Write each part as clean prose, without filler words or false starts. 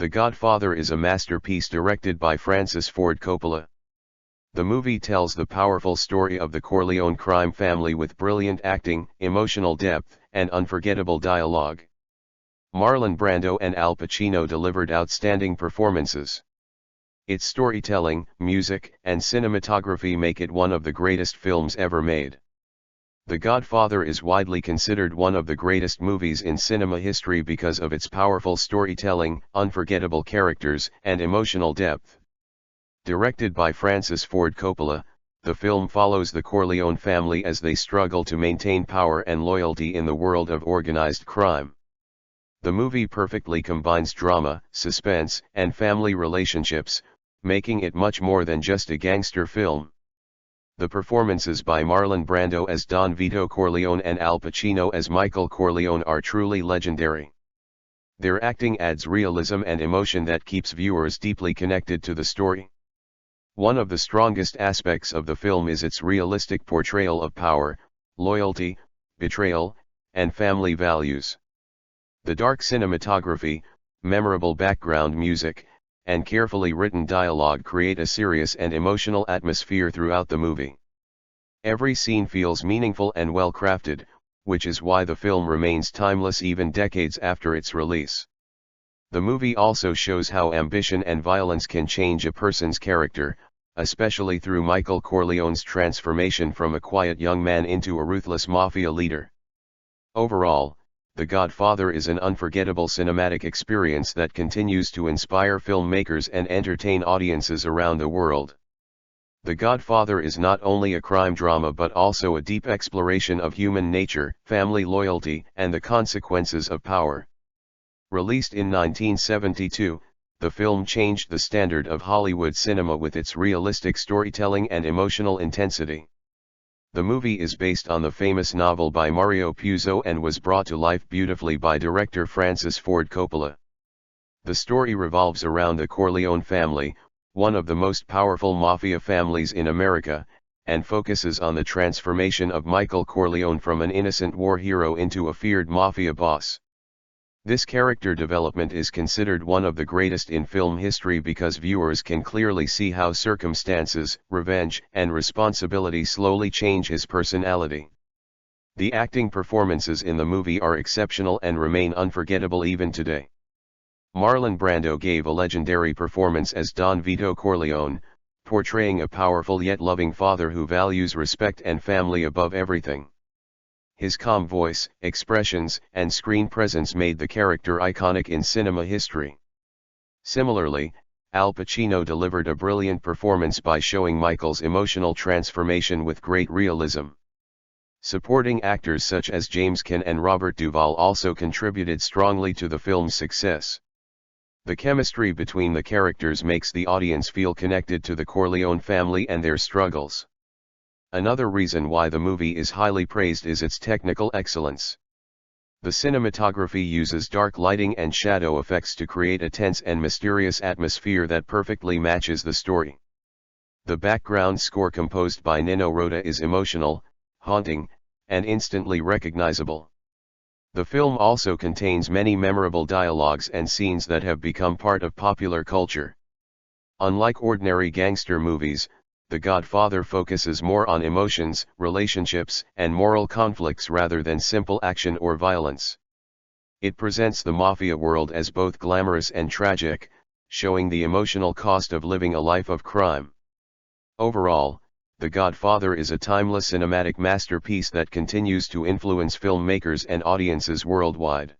The Godfather is a masterpiece directed by Francis Ford Coppola. The movie tells the powerful story of the Corleone crime family with brilliant acting, emotional depth, and unforgettable dialogue. Marlon Brando and Al Pacino delivered outstanding performances. Its storytelling, music, and cinematography make it one of the greatest films ever made. The Godfather is widely considered one of the greatest movies in cinema history because of its powerful storytelling, unforgettable characters, and emotional depth. Directed by Francis Ford Coppola, the film follows the Corleone family as they struggle to maintain power and loyalty in the world of organized crime. The movie perfectly combines drama, suspense, and family relationships, making it much more than just a gangster film. The performances by Marlon Brando as Don Vito Corleone and Al Pacino as Michael Corleone are truly legendary. Their acting adds realism and emotion that keeps viewers deeply connected to the story. One of the strongest aspects of the film is its realistic portrayal of power, loyalty, betrayal, and family values. The dark cinematography, memorable background music, and carefully written dialogue create a serious and emotional atmosphere throughout the movie. Every scene feels meaningful and well crafted, which is why the film remains timeless even decades after its release. The movie also shows how ambition and violence can change a person's character, especially through Michael Corleone's transformation from a quiet young man into a ruthless mafia leader. Overall, The Godfather is an unforgettable cinematic experience that continues to inspire filmmakers and entertain audiences around the world. The Godfather is not only a crime drama but also a deep exploration of human nature, family loyalty, and the consequences of power. Released in 1972, the film changed the standard of Hollywood cinema with its realistic storytelling and emotional intensity. The movie is based on the famous novel by Mario Puzo and was brought to life beautifully by director Francis Ford Coppola. The story revolves around the Corleone family, one of the most powerful mafia families in America, and focuses on the transformation of Michael Corleone from an innocent war hero into a feared mafia boss. This character development is considered one of the greatest in film history because viewers can clearly see how circumstances, revenge, and responsibility slowly change his personality. The acting performances in the movie are exceptional and remain unforgettable even today. Marlon Brando gave a legendary performance as Don Vito Corleone, portraying a powerful yet loving father who values respect and family above everything. His calm voice, expressions, and screen presence made the character iconic in cinema history. Similarly, Al Pacino delivered a brilliant performance by showing Michael's emotional transformation with great realism. Supporting actors such as James Caan and Robert Duvall also contributed strongly to the film's success. The chemistry between the characters makes the audience feel connected to the Corleone family and their struggles. Another reason why the movie is highly praised is its technical excellence. The cinematography uses dark lighting and shadow effects to create a tense and mysterious atmosphere that perfectly matches the story. The background score composed by Nino Rota is emotional, haunting, and instantly recognizable. The film also contains many memorable dialogues and scenes that have become part of popular culture. Unlike ordinary gangster movies, The Godfather focuses more on emotions, relationships, and moral conflicts rather than simple action or violence. It presents the mafia world as both glamorous and tragic, showing the emotional cost of living a life of crime. Overall, The Godfather is a timeless cinematic masterpiece that continues to influence filmmakers and audiences worldwide.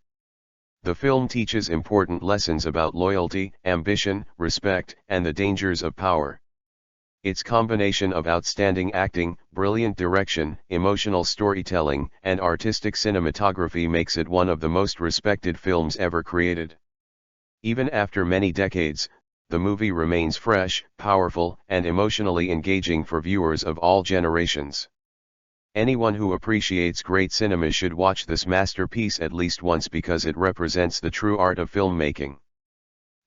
The film teaches important lessons about loyalty, ambition, respect, and the dangers of power. Its combination of outstanding acting, brilliant direction, emotional storytelling, and artistic cinematography makes it one of the most respected films ever created. Even after many decades, the movie remains fresh, powerful, and emotionally engaging for viewers of all generations. Anyone who appreciates great cinema should watch this masterpiece at least once because it represents the true art of filmmaking.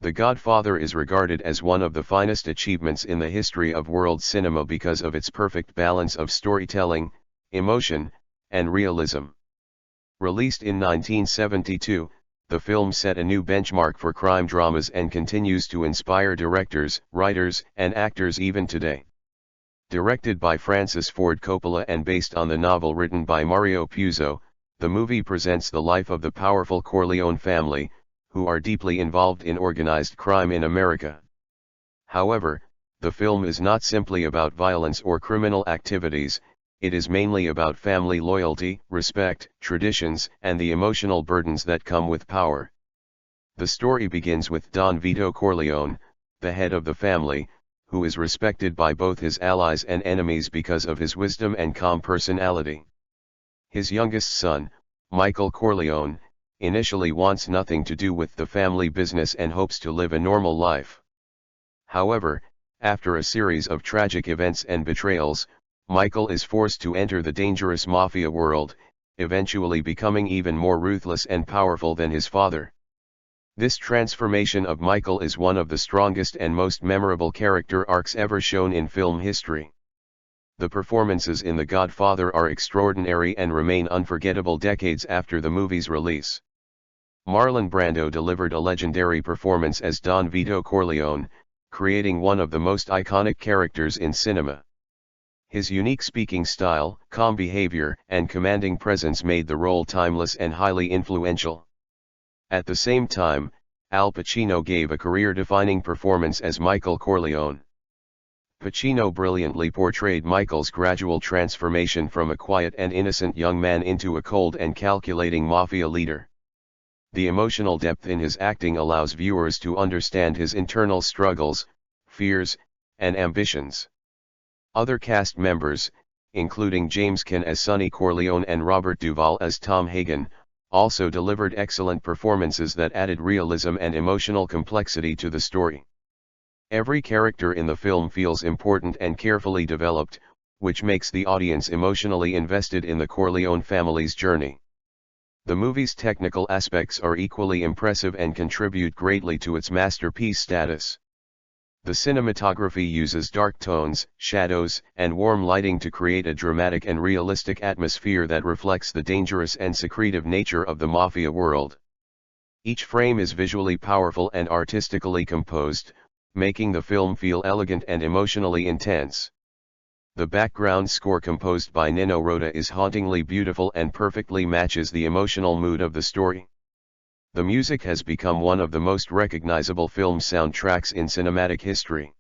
The Godfather is regarded as one of the finest achievements in the history of world cinema because of its perfect balance of storytelling, emotion, and realism. Released in 1972, the film set a new benchmark for crime dramas and continues to inspire directors, writers, and actors even today. Directed by Francis Ford Coppola and based on the novel written by Mario Puzo, the movie presents the life of the powerful Corleone family, who are deeply involved in organized crime in America. However, the film is not simply about violence or criminal activities, it is mainly about family loyalty, respect, traditions, and the emotional burdens that come with power. The story begins with Don Vito Corleone, the head of the family, who is respected by both his allies and enemies because of his wisdom and calm personality. His youngest son, Michael Corleone, initially wants nothing to do with the family business and hopes to live a normal life. However, after a series of tragic events and betrayals, Michael is forced to enter the dangerous mafia world, eventually becoming even more ruthless and powerful than his father. This transformation of Michael is one of the strongest and most memorable character arcs ever shown in film history. The performances in The Godfather are extraordinary and remain unforgettable decades after the movie's release. Marlon Brando delivered a legendary performance as Don Vito Corleone, creating one of the most iconic characters in cinema. His unique speaking style, calm behavior, and commanding presence made the role timeless and highly influential. At the same time, Al Pacino gave a career-defining performance as Michael Corleone. Pacino brilliantly portrayed Michael's gradual transformation from a quiet and innocent young man into a cold and calculating mafia leader. The emotional depth in his acting allows viewers to understand his internal struggles, fears, and ambitions. Other cast members, including James Caan as Sonny Corleone and Robert Duvall as Tom Hagen, also delivered excellent performances that added realism and emotional complexity to the story. Every character in the film feels important and carefully developed, which makes the audience emotionally invested in the Corleone family's journey. The movie's technical aspects are equally impressive and contribute greatly to its masterpiece status. The cinematography uses dark tones, shadows, and warm lighting to create a dramatic and realistic atmosphere that reflects the dangerous and secretive nature of the mafia world. Each frame is visually powerful and artistically composed, making the film feel elegant and emotionally intense. The background score composed by Nino Rota is hauntingly beautiful and perfectly matches the emotional mood of the story. The music has become one of the most recognizable film soundtracks in cinematic history.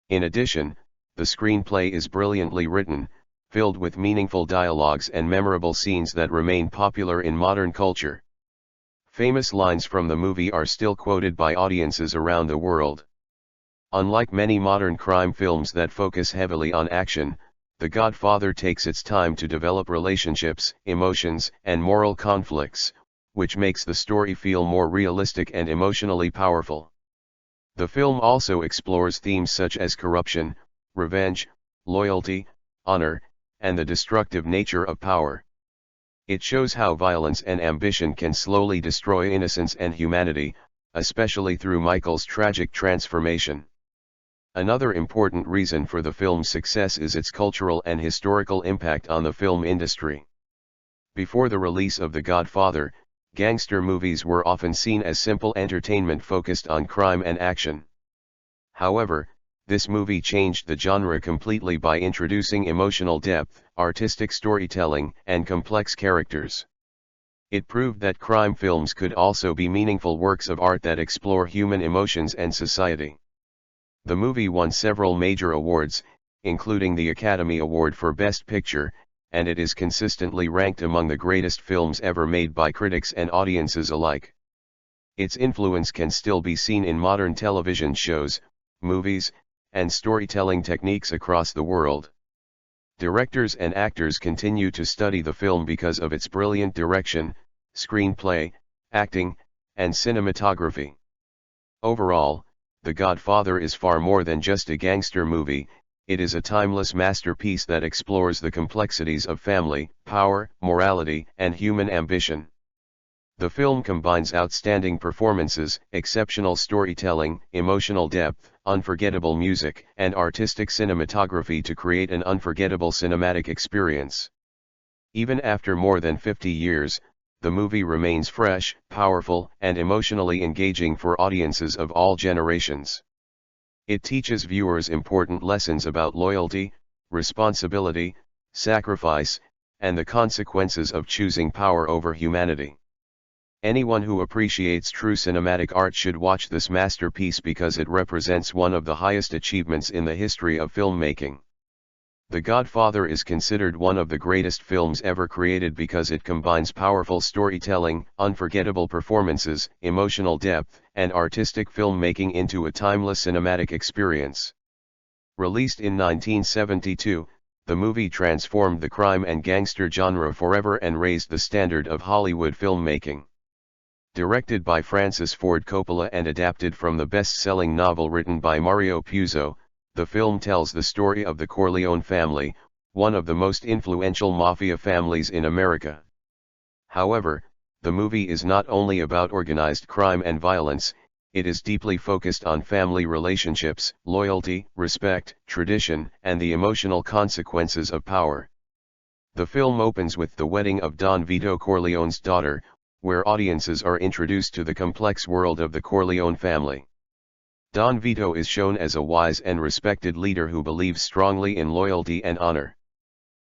In addition, the screenplay is brilliantly written, filled with meaningful dialogues and memorable scenes that remain popular in modern culture. Famous lines from the movie are still quoted by audiences around the world. Unlike many modern crime films that focus heavily on action, The Godfather takes its time to develop relationships, emotions, and moral conflicts, which makes the story feel more realistic and emotionally powerful. The film also explores themes such as corruption, revenge, loyalty, honor, and the destructive nature of power. It shows how violence and ambition can slowly destroy innocence and humanity, especially through Michael's tragic transformation. Another important reason for the film's success is its cultural and historical impact on the film industry. Before the release of The Godfather, gangster movies were often seen as simple entertainment focused on crime and action. However, this movie changed the genre completely by introducing emotional depth, artistic storytelling, and complex characters. It proved that crime films could also be meaningful works of art that explore human emotions and society. The movie won several major awards, including the Academy Award for Best Picture, and it is consistently ranked among the greatest films ever made by critics and audiences alike. Its influence can still be seen in modern television shows, movies, and storytelling techniques across the world. Directors and actors continue to study the film because of its brilliant direction, screenplay, acting, and cinematography. Overall, The Godfather is far more than just a gangster movie. It is a timeless masterpiece that explores the complexities of family, power, morality, and human ambition. The film combines outstanding performances, exceptional storytelling, emotional depth, unforgettable music, and artistic cinematography to create an unforgettable cinematic experience. Even after more than 50 years, the movie remains fresh, powerful, and emotionally engaging for audiences of all generations. It teaches viewers important lessons about loyalty, responsibility, sacrifice, and the consequences of choosing power over humanity. Anyone who appreciates true cinematic art should watch this masterpiece because it represents one of the highest achievements in the history of filmmaking. The Godfather is considered one of the greatest films ever created because it combines powerful storytelling, unforgettable performances, emotional depth, and artistic filmmaking into a timeless cinematic experience. Released in 1972, the movie transformed the crime and gangster genre forever and raised the standard of Hollywood filmmaking. Directed by Francis Ford Coppola and adapted from the best-selling novel written by Mario Puzo, the film tells the story of the Corleone family, one of the most influential mafia families in America. However, the movie is not only about organized crime and violence, it is deeply focused on family relationships, loyalty, respect, tradition, and the emotional consequences of power. The film opens with the wedding of Don Vito Corleone's daughter, where audiences are introduced to the complex world of the Corleone family. Don Vito is shown as a wise and respected leader who believes strongly in loyalty and honor.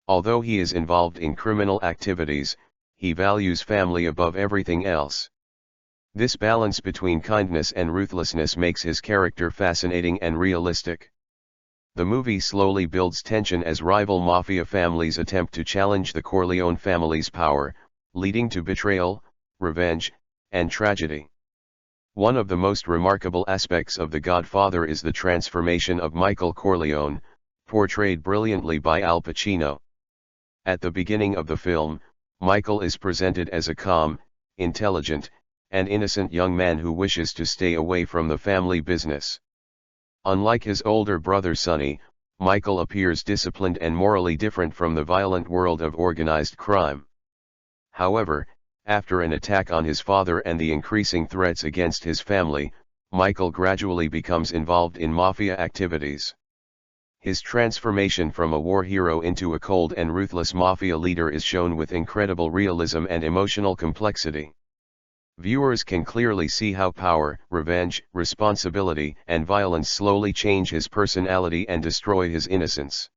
Although he is involved in criminal activities, he values family above everything else. This balance between kindness and ruthlessness makes his character fascinating and realistic. The movie slowly builds tension as rival mafia families attempt to challenge the Corleone family's power, leading to betrayal, revenge, and tragedy. One of the most remarkable aspects of The Godfather is the transformation of Michael Corleone, portrayed brilliantly by Al Pacino. At the beginning of the film, Michael is presented as a calm, intelligent, and innocent young man who wishes to stay away from the family business. Unlike his older brother Sonny, Michael appears disciplined and morally different from the violent world of organized crime. However, after an attack on his father and the increasing threats against his family, Michael gradually becomes involved in mafia activities. His transformation from a war hero into a cold and ruthless mafia leader is shown with incredible realism and emotional complexity. Viewers can clearly see how power, revenge, responsibility, and violence slowly change his personality and destroy his innocence.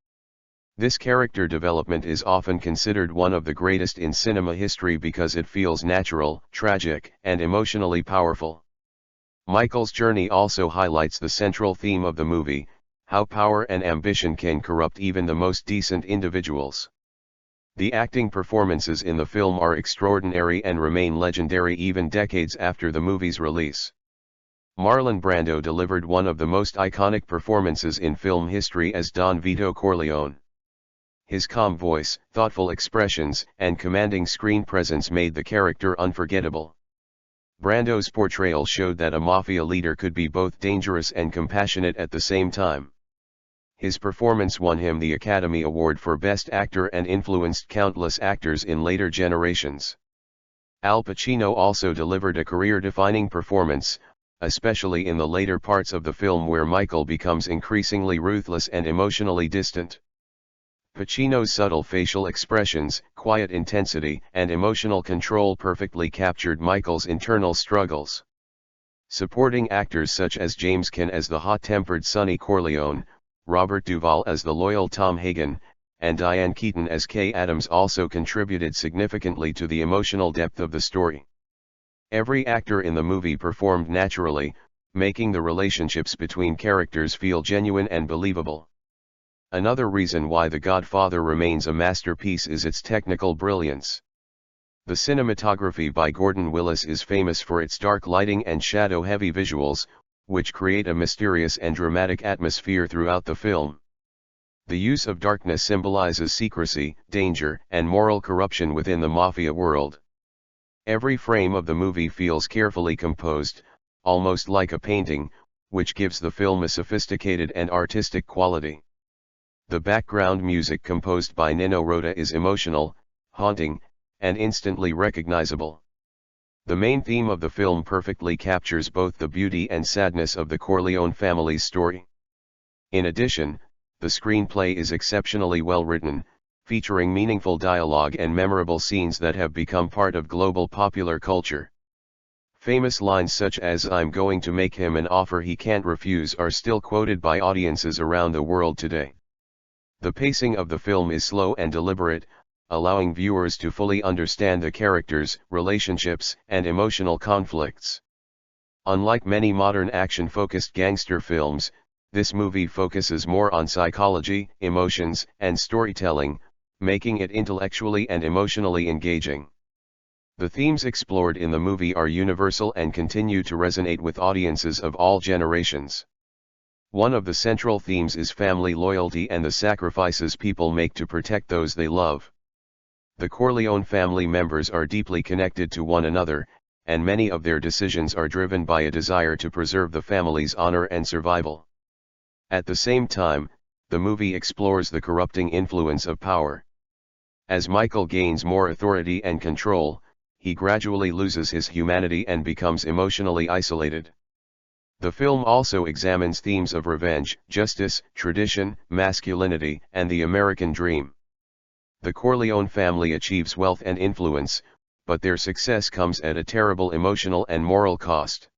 This character development is often considered one of the greatest in cinema history because it feels natural, tragic, and emotionally powerful. Michael's journey also highlights the central theme of the movie, how power and ambition can corrupt even the most decent individuals. The acting performances in the film are extraordinary and remain legendary even decades after the movie's release. Marlon Brando delivered one of the most iconic performances in film history as Don Vito Corleone. His calm voice, thoughtful expressions, and commanding screen presence made the character unforgettable. Brando's portrayal showed that a mafia leader could be both dangerous and compassionate at the same time. His performance won him the Academy Award for Best Actor and influenced countless actors in later generations. Al Pacino also delivered a career-defining performance, especially in the later parts of the film where Michael becomes increasingly ruthless and emotionally distant. Pacino's subtle facial expressions, quiet intensity, and emotional control perfectly captured Michael's internal struggles. Supporting actors such as James Caan as the hot-tempered Sonny Corleone, Robert Duvall as the loyal Tom Hagen, and Diane Keaton as Kay Adams also contributed significantly to the emotional depth of the story. Every actor in the movie performed naturally, making the relationships between characters feel genuine and believable. Another reason why The Godfather remains a masterpiece is its technical brilliance. The cinematography by Gordon Willis is famous for its dark lighting and shadow-heavy visuals, which create a mysterious and dramatic atmosphere throughout the film. The use of darkness symbolizes secrecy, danger, and moral corruption within the mafia world. Every frame of the movie feels carefully composed, almost like a painting, which gives the film a sophisticated and artistic quality. The background music composed by Nino Rota is emotional, haunting, and instantly recognizable. The main theme of the film perfectly captures both the beauty and sadness of the Corleone family's story. In addition, the screenplay is exceptionally well written, featuring meaningful dialogue and memorable scenes that have become part of global popular culture. Famous lines such as "I'm going to make him an offer he can't refuse" are still quoted by audiences around the world today. The pacing of the film is slow and deliberate, allowing viewers to fully understand the characters, relationships, and emotional conflicts. Unlike many modern action-focused gangster films, this movie focuses more on psychology, emotions, and storytelling, making it intellectually and emotionally engaging. The themes explored in the movie are universal and continue to resonate with audiences of all generations. One of the central themes is family loyalty and the sacrifices people make to protect those they love. The Corleone family members are deeply connected to one another, and many of their decisions are driven by a desire to preserve the family's honor and survival. At the same time, the movie explores the corrupting influence of power. As Michael gains more authority and control, he gradually loses his humanity and becomes emotionally isolated. The film also examines themes of revenge, justice, tradition, masculinity, and the American dream. The Corleone family achieves wealth and influence, but their success comes at a terrible emotional and moral cost.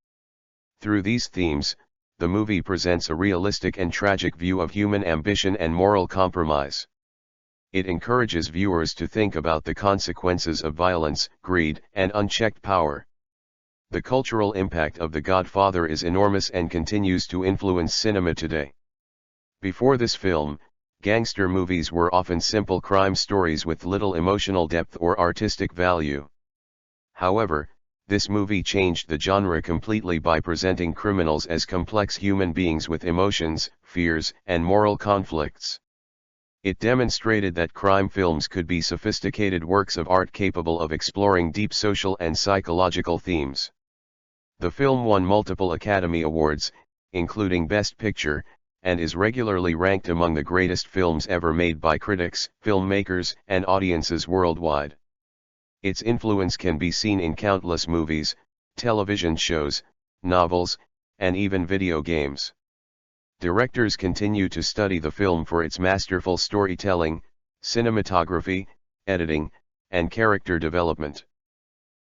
Through these themes, the movie presents a realistic and tragic view of human ambition and moral compromise. It encourages viewers to think about the consequences of violence, greed, and unchecked power. The cultural impact of The Godfather is enormous and continues to influence cinema today. Before this film, gangster movies were often simple crime stories with little emotional depth or artistic value. However, this movie changed the genre completely by presenting criminals as complex human beings with emotions, fears, and moral conflicts. It demonstrated that crime films could be sophisticated works of art capable of exploring deep social and psychological themes. The film won multiple Academy Awards, including Best Picture, and is regularly ranked among the greatest films ever made by critics, filmmakers, and audiences worldwide. Its influence can be seen in countless movies, television shows, novels, and even video games. Directors continue to study the film for its masterful storytelling, cinematography, editing, and character development.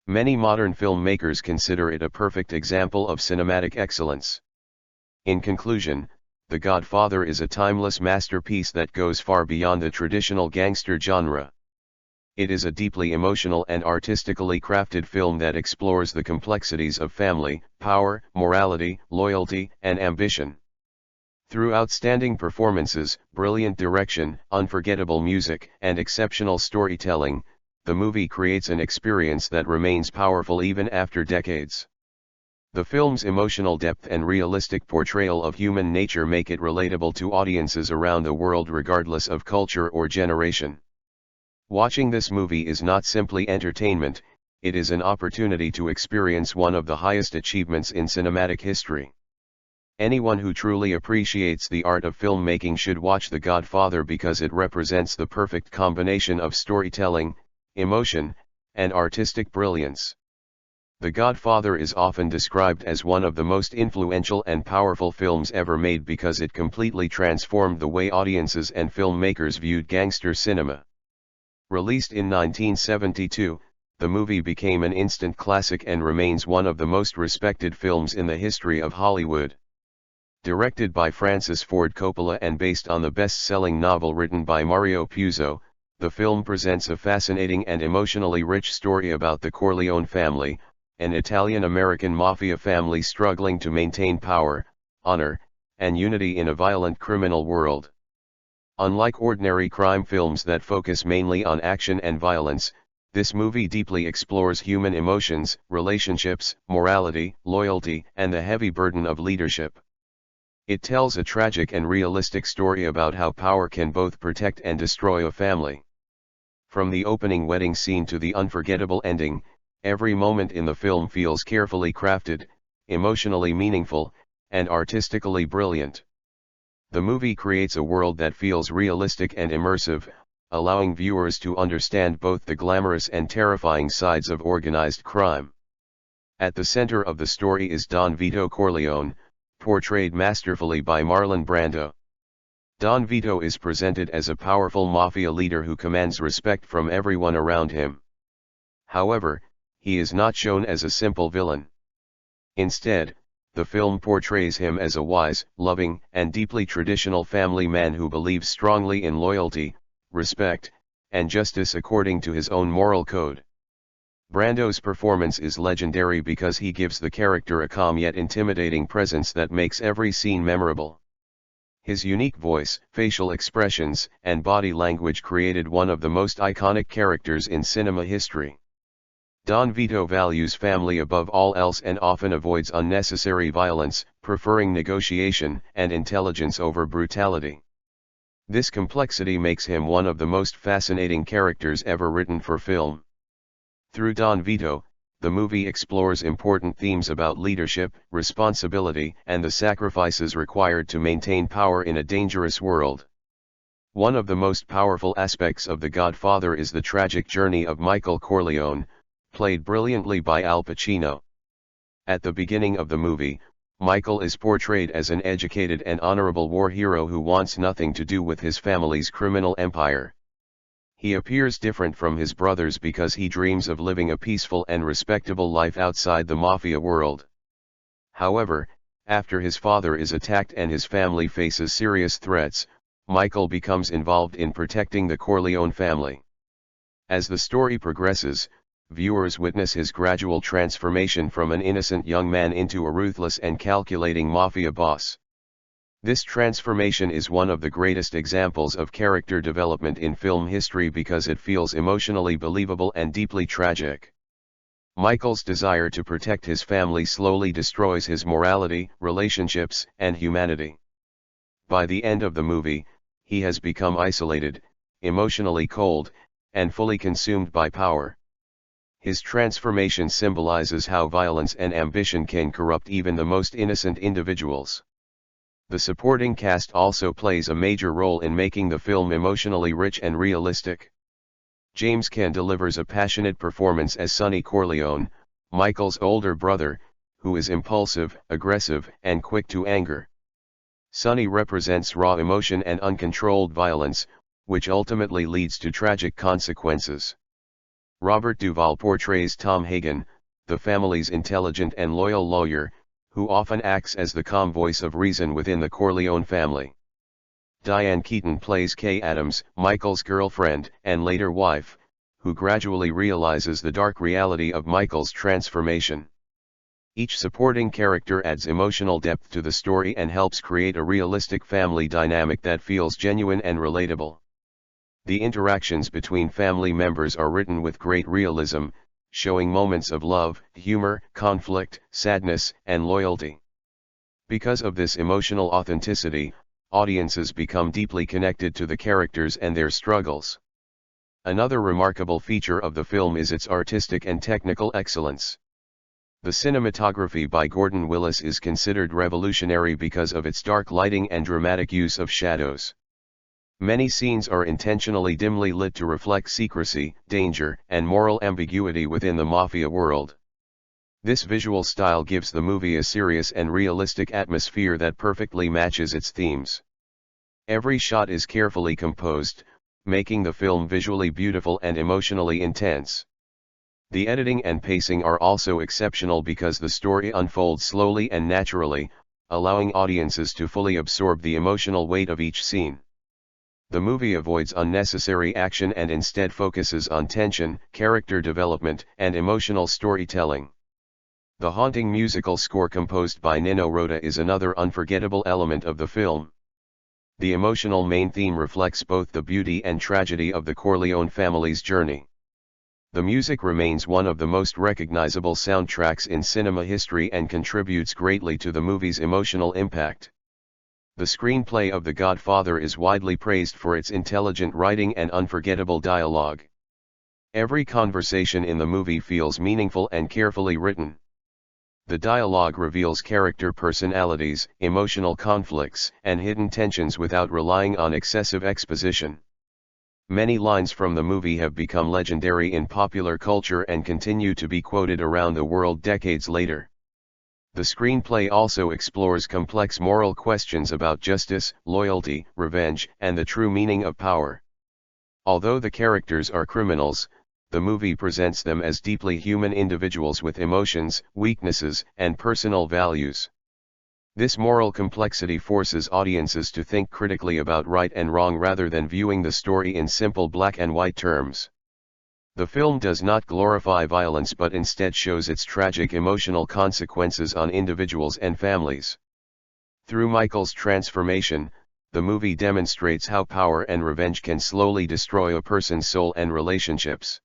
Many modern filmmakers consider it a perfect example of cinematic excellence. In conclusion, The Godfather is a timeless masterpiece that goes far beyond the traditional gangster genre. It is a deeply emotional and artistically crafted film that explores the complexities of family, power, morality, loyalty, and ambition. Through outstanding performances, brilliant direction, unforgettable music, and exceptional storytelling, the movie creates an experience that remains powerful even after decades. The film's emotional depth and realistic portrayal of human nature make it relatable to audiences around the world regardless of culture or generation. Watching this movie is not simply entertainment, it is an opportunity to experience one of the highest achievements in cinematic history. Anyone who truly appreciates the art of filmmaking should watch The Godfather because it represents the perfect combination of storytelling, emotion, and artistic brilliance. The Godfather is often described as one of the most influential and powerful films ever made because it completely transformed the way audiences and filmmakers viewed gangster cinema. Released in 1972, the movie became an instant classic and remains one of the most respected films in the history of Hollywood. Directed by Francis Ford Coppola and based on the best-selling novel written by Mario Puzo, the film presents a fascinating and emotionally rich story about the Corleone family, an Italian-American mafia family struggling to maintain power, honor, and unity in a violent criminal world. Unlike ordinary crime films that focus mainly on action and violence, this movie deeply explores human emotions, relationships, morality, loyalty, and the heavy burden of leadership. It tells a tragic and realistic story about how power can both protect and destroy a family. From the opening wedding scene to the unforgettable ending, every moment in the film feels carefully crafted, emotionally meaningful, and artistically brilliant. The movie creates a world that feels realistic and immersive, allowing viewers to understand both the glamorous and terrifying sides of organized crime. At the center of the story is Don Vito Corleone, portrayed masterfully by Marlon Brando. Don Vito is presented as a powerful mafia leader who commands respect from everyone around him. However, he is not shown as a simple villain. Instead, the film portrays him as a wise, loving, and deeply traditional family man who believes strongly in loyalty, respect, and justice according to his own moral code. Brando's performance is legendary because he gives the character a calm yet intimidating presence that makes every scene memorable. His unique voice, facial expressions, and body language created one of the most iconic characters in cinema history. Don Vito values family above all else and often avoids unnecessary violence, preferring negotiation and intelligence over brutality. This complexity makes him one of the most fascinating characters ever written for film. Through Don Vito, the movie explores important themes about leadership, responsibility, and the sacrifices required to maintain power in a dangerous world. One of the most powerful aspects of The Godfather is the tragic journey of Michael Corleone, played brilliantly by Al Pacino. At the beginning of the movie, Michael is portrayed as an educated and honorable war hero who wants nothing to do with his family's criminal empire. He appears different from his brothers because he dreams of living a peaceful and respectable life outside the mafia world. However, after his father is attacked and his family faces serious threats, Michael becomes involved in protecting the Corleone family. As the story progresses, viewers witness his gradual transformation from an innocent young man into a ruthless and calculating mafia boss. This transformation is one of the greatest examples of character development in film history because it feels emotionally believable and deeply tragic. Michael's desire to protect his family slowly destroys his morality, relationships, and humanity. By the end of the movie, he has become isolated, emotionally cold, and fully consumed by power. His transformation symbolizes how violence and ambition can corrupt even the most innocent individuals. The supporting cast also plays a major role in making the film emotionally rich and realistic. James Caan delivers a passionate performance as Sonny Corleone, Michael's older brother, who is impulsive, aggressive, and quick to anger. Sonny represents raw emotion and uncontrolled violence, which ultimately leads to tragic consequences. Robert Duvall portrays Tom Hagen, the family's intelligent and loyal lawyer, who often acts as the calm voice of reason within the Corleone family. Diane Keaton plays Kay Adams, Michael's girlfriend and later wife, who gradually realizes the dark reality of Michael's transformation. Each supporting character adds emotional depth to the story and helps create a realistic family dynamic that feels genuine and relatable. The interactions between family members are written with great realism, showing moments of love, humor, conflict, sadness, and loyalty. Because of this emotional authenticity, audiences become deeply connected to the characters and their struggles. Another remarkable feature of the film is its artistic and technical excellence. The cinematography by Gordon Willis is considered revolutionary because of its dark lighting and dramatic use of shadows. Many scenes are intentionally dimly lit to reflect secrecy, danger, and moral ambiguity within the mafia world. This visual style gives the movie a serious and realistic atmosphere that perfectly matches its themes. Every shot is carefully composed, making the film visually beautiful and emotionally intense. The editing and pacing are also exceptional because the story unfolds slowly and naturally, allowing audiences to fully absorb the emotional weight of each scene. The movie avoids unnecessary action and instead focuses on tension, character development, and emotional storytelling. The haunting musical score composed by Nino Rota is another unforgettable element of the film. The emotional main theme reflects both the beauty and tragedy of the Corleone family's journey. The music remains one of the most recognizable soundtracks in cinema history and contributes greatly to the movie's emotional impact. The screenplay of The Godfather is widely praised for its intelligent writing and unforgettable dialogue. Every conversation in the movie feels meaningful and carefully written. The dialogue reveals character personalities, emotional conflicts, and hidden tensions without relying on excessive exposition. Many lines from the movie have become legendary in popular culture and continue to be quoted around the world decades later. The screenplay also explores complex moral questions about justice, loyalty, revenge, and the true meaning of power. Although the characters are criminals, the movie presents them as deeply human individuals with emotions, weaknesses, and personal values. This moral complexity forces audiences to think critically about right and wrong rather than viewing the story in simple black and white terms. The film does not glorify violence but instead shows its tragic emotional consequences on individuals and families. Through Michael's transformation, the movie demonstrates how power and revenge can slowly destroy a person's soul and relationships.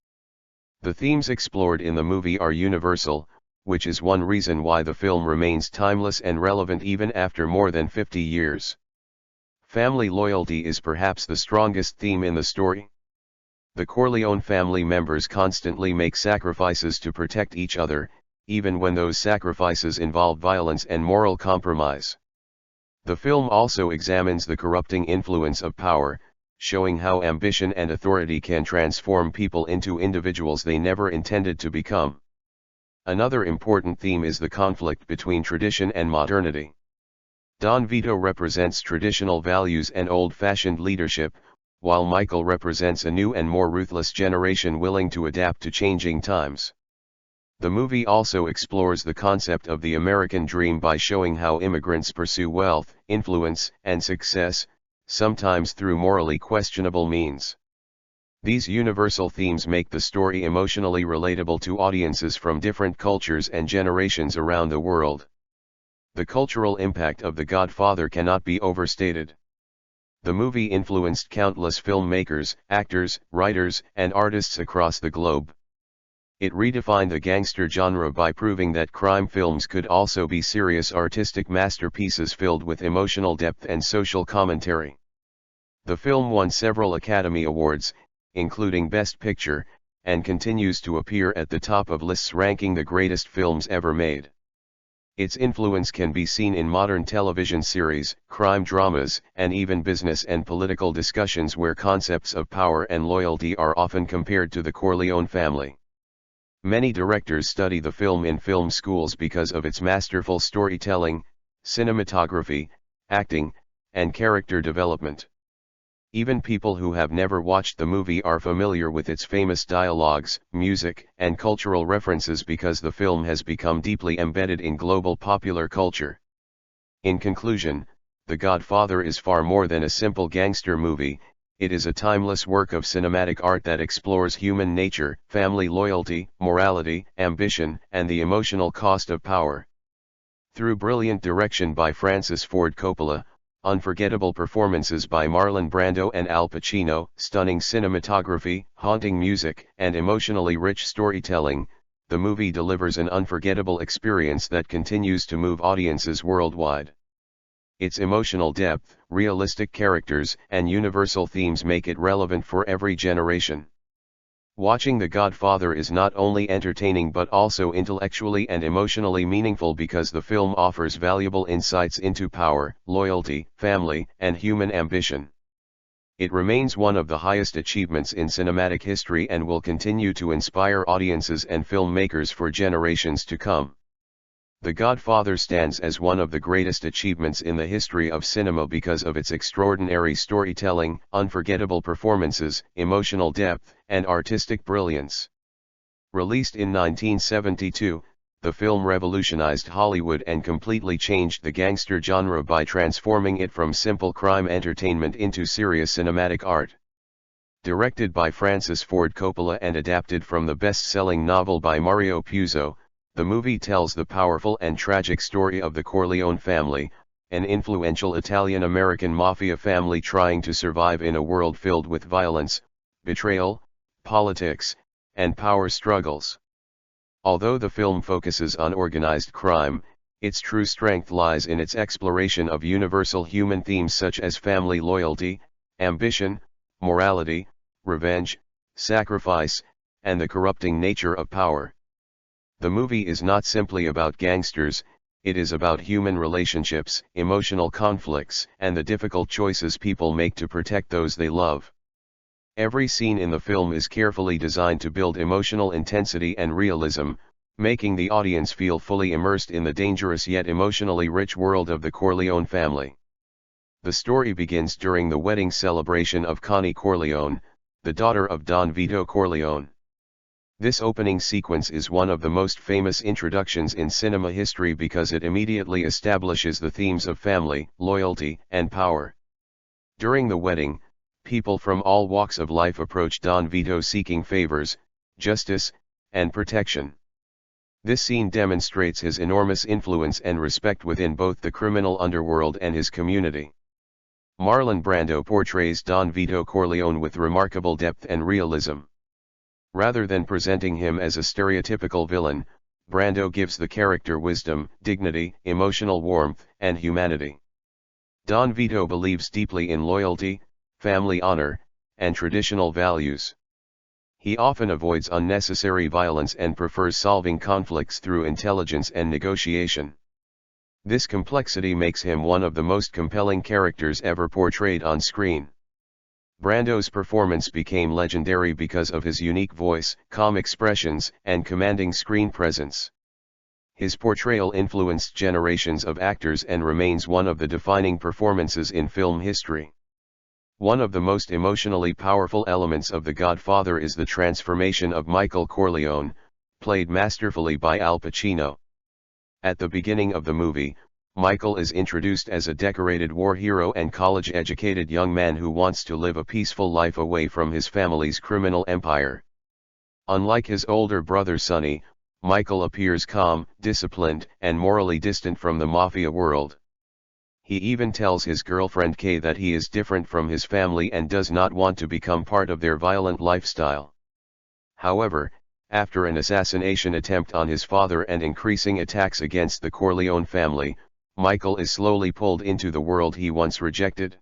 The themes explored in the movie are universal, which is one reason why the film remains timeless and relevant even after more than 50 years. Family loyalty is perhaps the strongest theme in the story. The Corleone family members constantly make sacrifices to protect each other, even when those sacrifices involve violence and moral compromise. The film also examines the corrupting influence of power, showing how ambition and authority can transform people into individuals they never intended to become. Another important theme is the conflict between tradition and modernity. Don Vito represents traditional values and old-fashioned leadership, while Michael represents a new and more ruthless generation willing to adapt to changing times. The movie also explores the concept of the American dream by showing how immigrants pursue wealth, influence, and success, sometimes through morally questionable means. These universal themes make the story emotionally relatable to audiences from different cultures and generations around the world. The cultural impact of The Godfather cannot be overstated. The movie influenced countless filmmakers, actors, writers, and artists across the globe. It redefined the gangster genre by proving that crime films could also be serious artistic masterpieces filled with emotional depth and social commentary. The film won several Academy Awards, including Best Picture, and continues to appear at the top of lists ranking the greatest films ever made. Its influence can be seen in modern television series, crime dramas, and even business and political discussions where concepts of power and loyalty are often compared to the Corleone family. Many directors study the film in film schools because of its masterful storytelling, cinematography, acting, and character development. Even people who have never watched the movie are familiar with its famous dialogues, music, and cultural references because the film has become deeply embedded in global popular culture. In conclusion, The Godfather is far more than a simple gangster movie, it is a timeless work of cinematic art that explores human nature, family loyalty, morality, ambition, and the emotional cost of power. Through brilliant direction by Francis Ford Coppola, unforgettable performances by Marlon Brando and Al Pacino, stunning cinematography, haunting music, and emotionally rich storytelling, the movie delivers an unforgettable experience that continues to move audiences worldwide. Its emotional depth, realistic characters, and universal themes make it relevant for every generation. Watching The Godfather is not only entertaining but also intellectually and emotionally meaningful because the film offers valuable insights into power, loyalty, family, and human ambition. It remains one of the highest achievements in cinematic history and will continue to inspire audiences and filmmakers for generations to come. The Godfather stands as one of the greatest achievements in the history of cinema because of its extraordinary storytelling, unforgettable performances, emotional depth, and artistic brilliance. Released in 1972, the film revolutionized Hollywood and completely changed the gangster genre by transforming it from simple crime entertainment into serious cinematic art. Directed by Francis Ford Coppola and adapted from the best-selling novel by Mario Puzo, the movie tells the powerful and tragic story of the Corleone family, an influential Italian-American mafia family trying to survive in a world filled with violence, betrayal, politics, and power struggles. Although the film focuses on organized crime, its true strength lies in its exploration of universal human themes such as family loyalty, ambition, morality, revenge, sacrifice, and the corrupting nature of power. The movie is not simply about gangsters, it is about human relationships, emotional conflicts, and the difficult choices people make to protect those they love. Every scene in the film is carefully designed to build emotional intensity and realism, making the audience feel fully immersed in the dangerous yet emotionally rich world of the Corleone family. The story begins during the wedding celebration of Connie Corleone, the daughter of Don Vito Corleone. This opening sequence is one of the most famous introductions in cinema history because it immediately establishes the themes of family, loyalty, and power. During the wedding, people from all walks of life approach Don Vito seeking favors, justice, and protection. This scene demonstrates his enormous influence and respect within both the criminal underworld and his community. Marlon Brando portrays Don Vito Corleone with remarkable depth and realism. Rather than presenting him as a stereotypical villain, Brando gives the character wisdom, dignity, emotional warmth, and humanity. Don Vito believes deeply in loyalty, family honor, and traditional values. He often avoids unnecessary violence and prefers solving conflicts through intelligence and negotiation. This complexity makes him one of the most compelling characters ever portrayed on screen. Brando's performance became legendary because of his unique voice, calm expressions, and commanding screen presence. His portrayal influenced generations of actors and remains one of the defining performances in film history. One of the most emotionally powerful elements of The Godfather is the transformation of Michael Corleone, played masterfully by Al Pacino. At the beginning of the movie, Michael is introduced as a decorated war hero and college-educated young man who wants to live a peaceful life away from his family's criminal empire. Unlike his older brother Sonny, Michael appears calm, disciplined, and morally distant from the mafia world. He even tells his girlfriend Kay that he is different from his family and does not want to become part of their violent lifestyle. However, after an assassination attempt on his father and increasing attacks against the Corleone family, Michael is slowly pulled into the world he once rejected.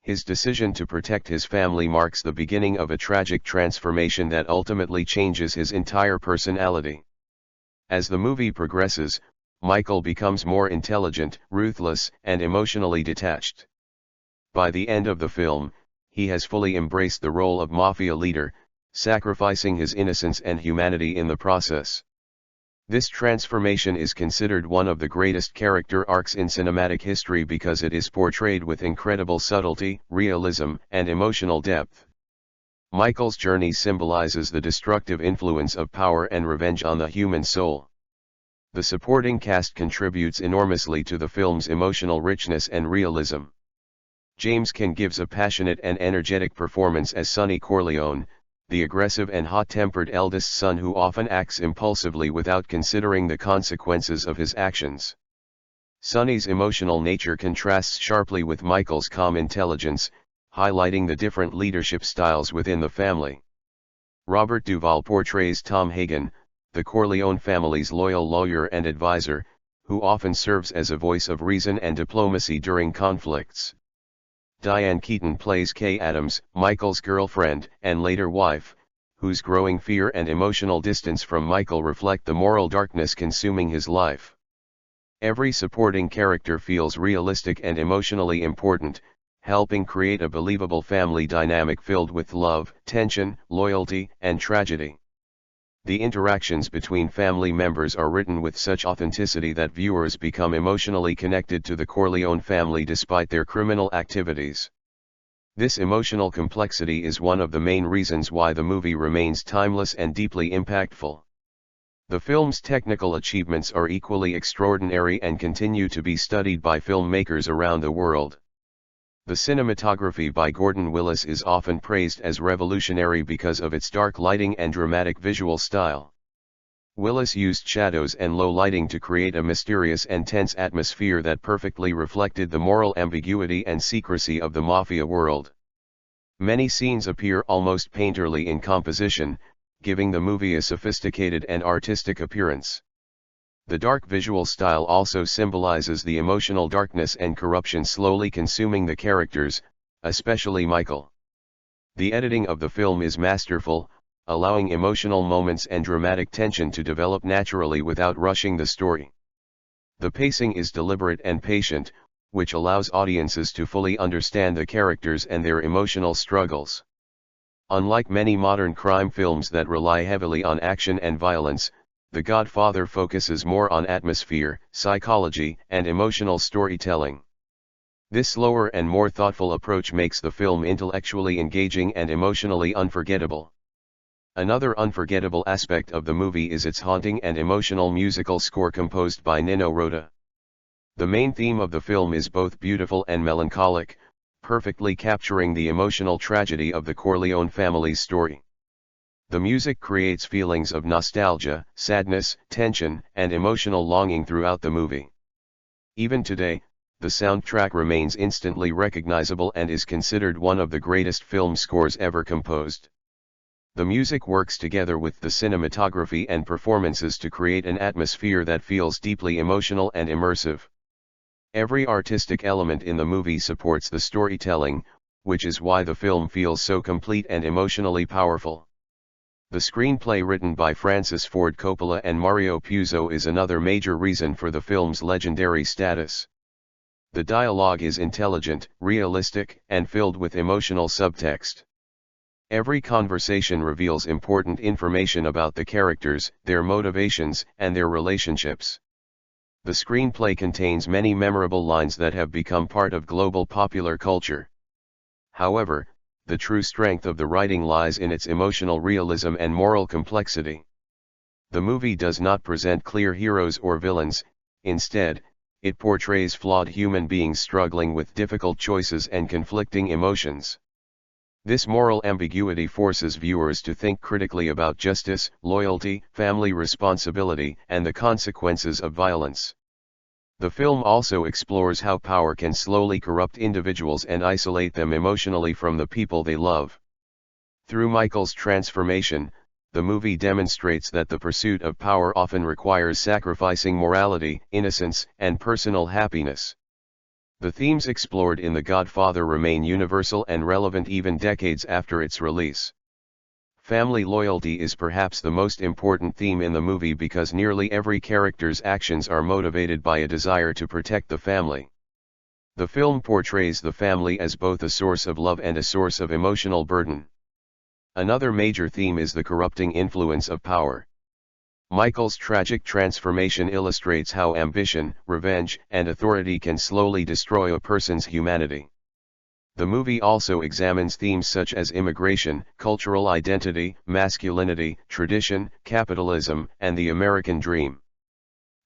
His decision to protect his family marks the beginning of a tragic transformation that ultimately changes his entire personality. As the movie progresses, Michael becomes more intelligent, ruthless, and emotionally detached. By the end of the film, he has fully embraced the role of mafia leader, sacrificing his innocence and humanity in the process. This transformation is considered one of the greatest character arcs in cinematic history because it is portrayed with incredible subtlety, realism, and emotional depth. Michael's journey symbolizes the destructive influence of power and revenge on the human soul. The supporting cast contributes enormously to the film's emotional richness and realism. James Caan gives a passionate and energetic performance as Sonny Corleone, the aggressive and hot-tempered eldest son who often acts impulsively without considering the consequences of his actions. Sonny's emotional nature contrasts sharply with Michael's calm intelligence, highlighting the different leadership styles within the family. Robert Duvall portrays Tom Hagen, the Corleone family's loyal lawyer and advisor, who often serves as a voice of reason and diplomacy during conflicts. Diane Keaton plays Kay Adams, Michael's girlfriend and later wife, whose growing fear and emotional distance from Michael reflect the moral darkness consuming his life. Every supporting character feels realistic and emotionally important, helping create a believable family dynamic filled with love, tension, loyalty, and tragedy. The interactions between family members are written with such authenticity that viewers become emotionally connected to the Corleone family despite their criminal activities. This emotional complexity is one of the main reasons why the movie remains timeless and deeply impactful. The film's technical achievements are equally extraordinary and continue to be studied by filmmakers around the world. The cinematography by Gordon Willis is often praised as revolutionary because of its dark lighting and dramatic visual style. Willis used shadows and low lighting to create a mysterious and tense atmosphere that perfectly reflected the moral ambiguity and secrecy of the mafia world. Many scenes appear almost painterly in composition, giving the movie a sophisticated and artistic appearance. The dark visual style also symbolizes the emotional darkness and corruption slowly consuming the characters, especially Michael. The editing of the film is masterful, allowing emotional moments and dramatic tension to develop naturally without rushing the story. The pacing is deliberate and patient, which allows audiences to fully understand the characters and their emotional struggles. Unlike many modern crime films that rely heavily on action and violence, The Godfather focuses more on atmosphere, psychology, and emotional storytelling. This slower and more thoughtful approach makes the film intellectually engaging and emotionally unforgettable. Another unforgettable aspect of the movie is its haunting and emotional musical score composed by Nino Rota. The main theme of the film is both beautiful and melancholic, perfectly capturing the emotional tragedy of the Corleone family's story. The music creates feelings of nostalgia, sadness, tension, and emotional longing throughout the movie. Even today, the soundtrack remains instantly recognizable and is considered one of the greatest film scores ever composed. The music works together with the cinematography and performances to create an atmosphere that feels deeply emotional and immersive. Every artistic element in the movie supports the storytelling, which is why the film feels so complete and emotionally powerful. The screenplay written by Francis Ford Coppola and Mario Puzo is another major reason for the film's legendary status. The dialogue is intelligent, realistic, and filled with emotional subtext. Every conversation reveals important information about the characters, their motivations, and their relationships. The screenplay contains many memorable lines that have become part of global popular culture. However, the true strength of the writing lies in its emotional realism and moral complexity. The movie does not present clear heroes or villains, instead, it portrays flawed human beings struggling with difficult choices and conflicting emotions. This moral ambiguity forces viewers to think critically about justice, loyalty, family responsibility, and the consequences of violence. The film also explores how power can slowly corrupt individuals and isolate them emotionally from the people they love. Through Michael's transformation, the movie demonstrates that the pursuit of power often requires sacrificing morality, innocence, and personal happiness. The themes explored in The Godfather remain universal and relevant even decades after its release. Family loyalty is perhaps the most important theme in the movie because nearly every character's actions are motivated by a desire to protect the family. The film portrays the family as both a source of love and a source of emotional burden. Another major theme is the corrupting influence of power. Michael's tragic transformation illustrates how ambition, revenge, and authority can slowly destroy a person's humanity. The movie also examines themes such as immigration, cultural identity, masculinity, tradition, capitalism, and the American dream.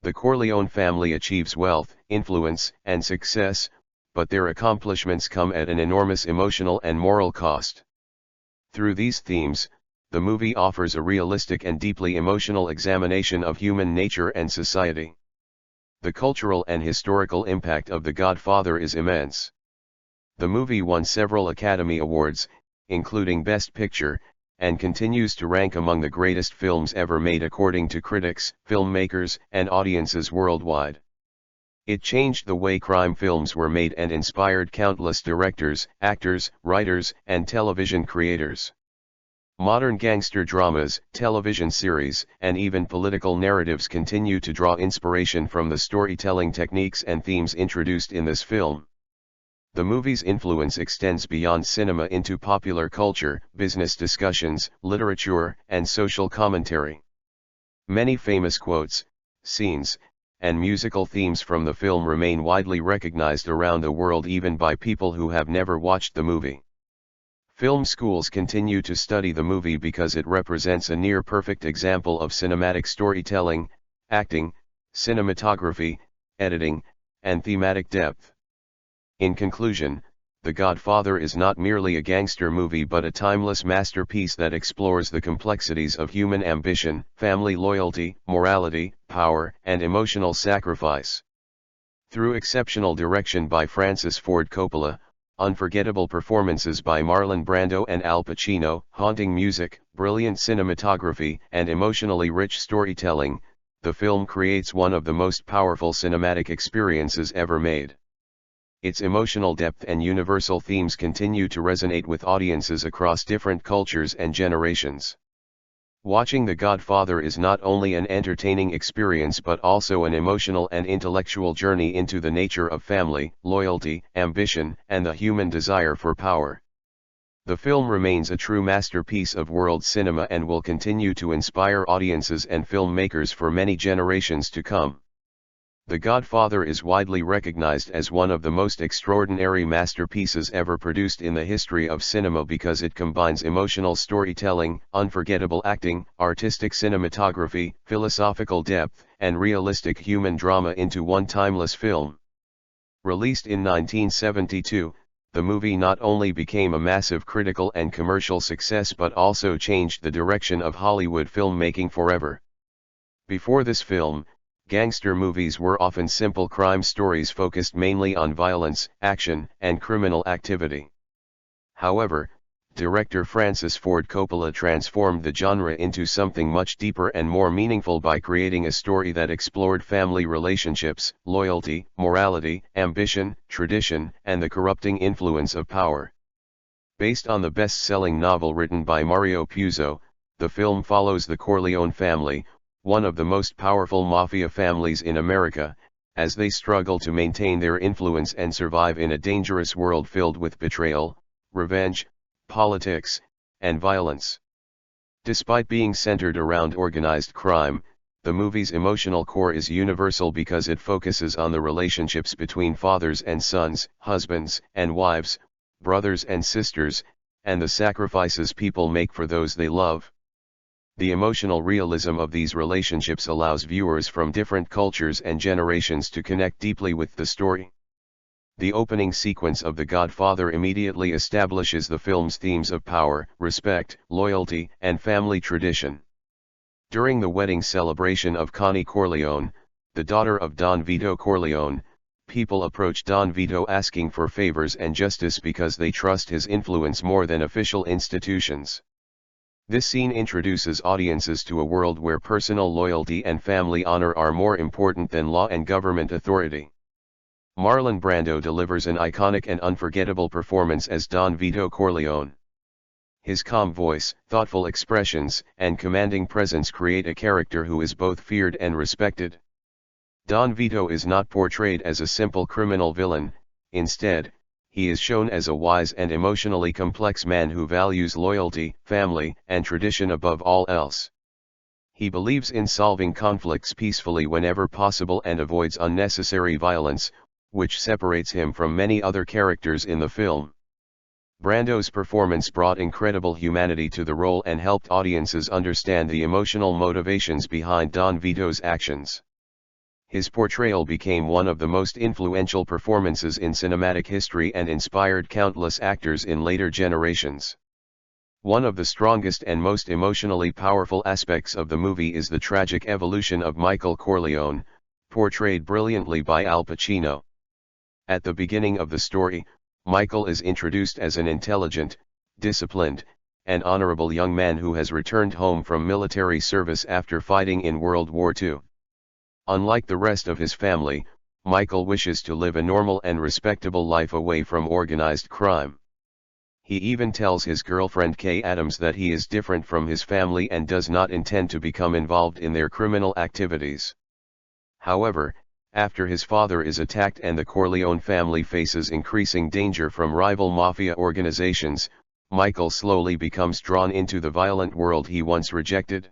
The Corleone family achieves wealth, influence, and success, but their accomplishments come at an enormous emotional and moral cost. Through these themes, the movie offers a realistic and deeply emotional examination of human nature and society. The cultural and historical impact of The Godfather is immense. The movie won several Academy Awards, including Best Picture, and continues to rank among the greatest films ever made according to critics, filmmakers, and audiences worldwide. It changed the way crime films were made and inspired countless directors, actors, writers, and television creators. Modern gangster dramas, television series, and even political narratives continue to draw inspiration from the storytelling techniques and themes introduced in this film. The movie's influence extends beyond cinema into popular culture, business discussions, literature, and social commentary. Many famous quotes, scenes, and musical themes from the film remain widely recognized around the world even by people who have never watched the movie. Film schools continue to study the movie because it represents a near-perfect example of cinematic storytelling, acting, cinematography, editing, and thematic depth. In conclusion, The Godfather is not merely a gangster movie but a timeless masterpiece that explores the complexities of human ambition, family loyalty, morality, power, and emotional sacrifice. Through exceptional direction by Francis Ford Coppola, unforgettable performances by Marlon Brando and Al Pacino, haunting music, brilliant cinematography, and emotionally rich storytelling, the film creates one of the most powerful cinematic experiences ever made. Its emotional depth and universal themes continue to resonate with audiences across different cultures and generations. Watching The Godfather is not only an entertaining experience but also an emotional and intellectual journey into the nature of family, loyalty, ambition, and the human desire for power. The film remains a true masterpiece of world cinema and will continue to inspire audiences and filmmakers for many generations to come. The Godfather is widely recognized as one of the most extraordinary masterpieces ever produced in the history of cinema because it combines emotional storytelling, unforgettable acting, artistic cinematography, philosophical depth, and realistic human drama into one timeless film. Released in 1972, the movie not only became a massive critical and commercial success but also changed the direction of Hollywood filmmaking forever. Before this film, gangster movies were often simple crime stories focused mainly on violence, action, and criminal activity. However, director Francis Ford Coppola transformed the genre into something much deeper and more meaningful by creating a story that explored family relationships, loyalty, morality, ambition, tradition, and the corrupting influence of power. Based on the best-selling novel written by Mario Puzo, the film follows the Corleone family, one of the most powerful mafia families in America, as they struggle to maintain their influence and survive in a dangerous world filled with betrayal, revenge, politics, and violence. Despite being centered around organized crime, the movie's emotional core is universal because it focuses on the relationships between fathers and sons, husbands and wives, brothers and sisters, and the sacrifices people make for those they love. The emotional realism of these relationships allows viewers from different cultures and generations to connect deeply with the story. The opening sequence of The Godfather immediately establishes the film's themes of power, respect, loyalty, and family tradition. During the wedding celebration of Connie Corleone, the daughter of Don Vito Corleone, people approach Don Vito asking for favors and justice because they trust his influence more than official institutions. This scene introduces audiences to a world where personal loyalty and family honor are more important than law and government authority. Marlon Brando delivers an iconic and unforgettable performance as Don Vito Corleone. His calm voice, thoughtful expressions, and commanding presence create a character who is both feared and respected. Don Vito is not portrayed as a simple criminal villain, instead, he is shown as a wise and emotionally complex man who values loyalty, family, and tradition above all else. He believes in solving conflicts peacefully whenever possible and avoids unnecessary violence, which separates him from many other characters in the film. Brando's performance brought incredible humanity to the role and helped audiences understand the emotional motivations behind Don Vito's actions. His portrayal became one of the most influential performances in cinematic history and inspired countless actors in later generations. One of the strongest and most emotionally powerful aspects of the movie is the tragic evolution of Michael Corleone, portrayed brilliantly by Al Pacino. At the beginning of the story, Michael is introduced as an intelligent, disciplined, and honorable young man who has returned home from military service after fighting in World War II. Unlike the rest of his family, Michael wishes to live a normal and respectable life away from organized crime. He even tells his girlfriend Kay Adams that he is different from his family and does not intend to become involved in their criminal activities. However, after his father is attacked and the Corleone family faces increasing danger from rival mafia organizations, Michael slowly becomes drawn into the violent world he once rejected.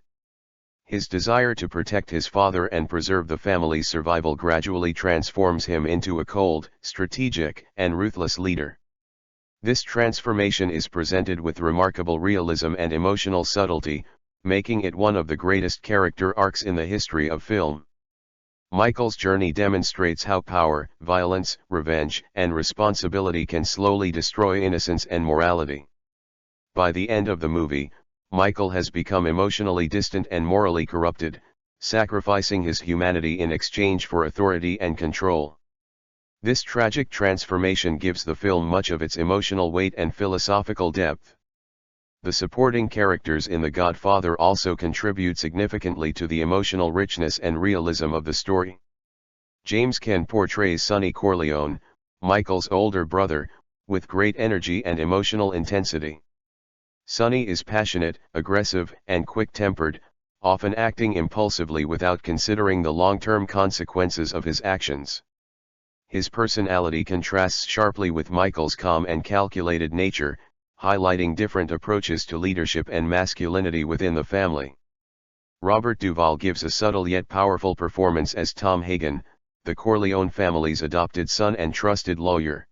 His desire to protect his father and preserve the family's survival gradually transforms him into a cold, strategic, and ruthless leader. This transformation is presented with remarkable realism and emotional subtlety, making it one of the greatest character arcs in the history of film. Michael's journey demonstrates how power, violence, revenge, and responsibility can slowly destroy innocence and morality. By the end of the movie, Michael has become emotionally distant and morally corrupted, sacrificing his humanity in exchange for authority and control. This tragic transformation gives the film much of its emotional weight and philosophical depth. The supporting characters in The Godfather also contribute significantly to the emotional richness and realism of the story. James Caan portrays Sonny Corleone, Michael's older brother, with great energy and emotional intensity. Sonny is passionate, aggressive, and quick-tempered, often acting impulsively without considering the long-term consequences of his actions. His personality contrasts sharply with Michael's calm and calculated nature, highlighting different approaches to leadership and masculinity within the family. Robert Duvall gives a subtle yet powerful performance as Tom Hagen, the Corleone family's adopted son and trusted lawyer.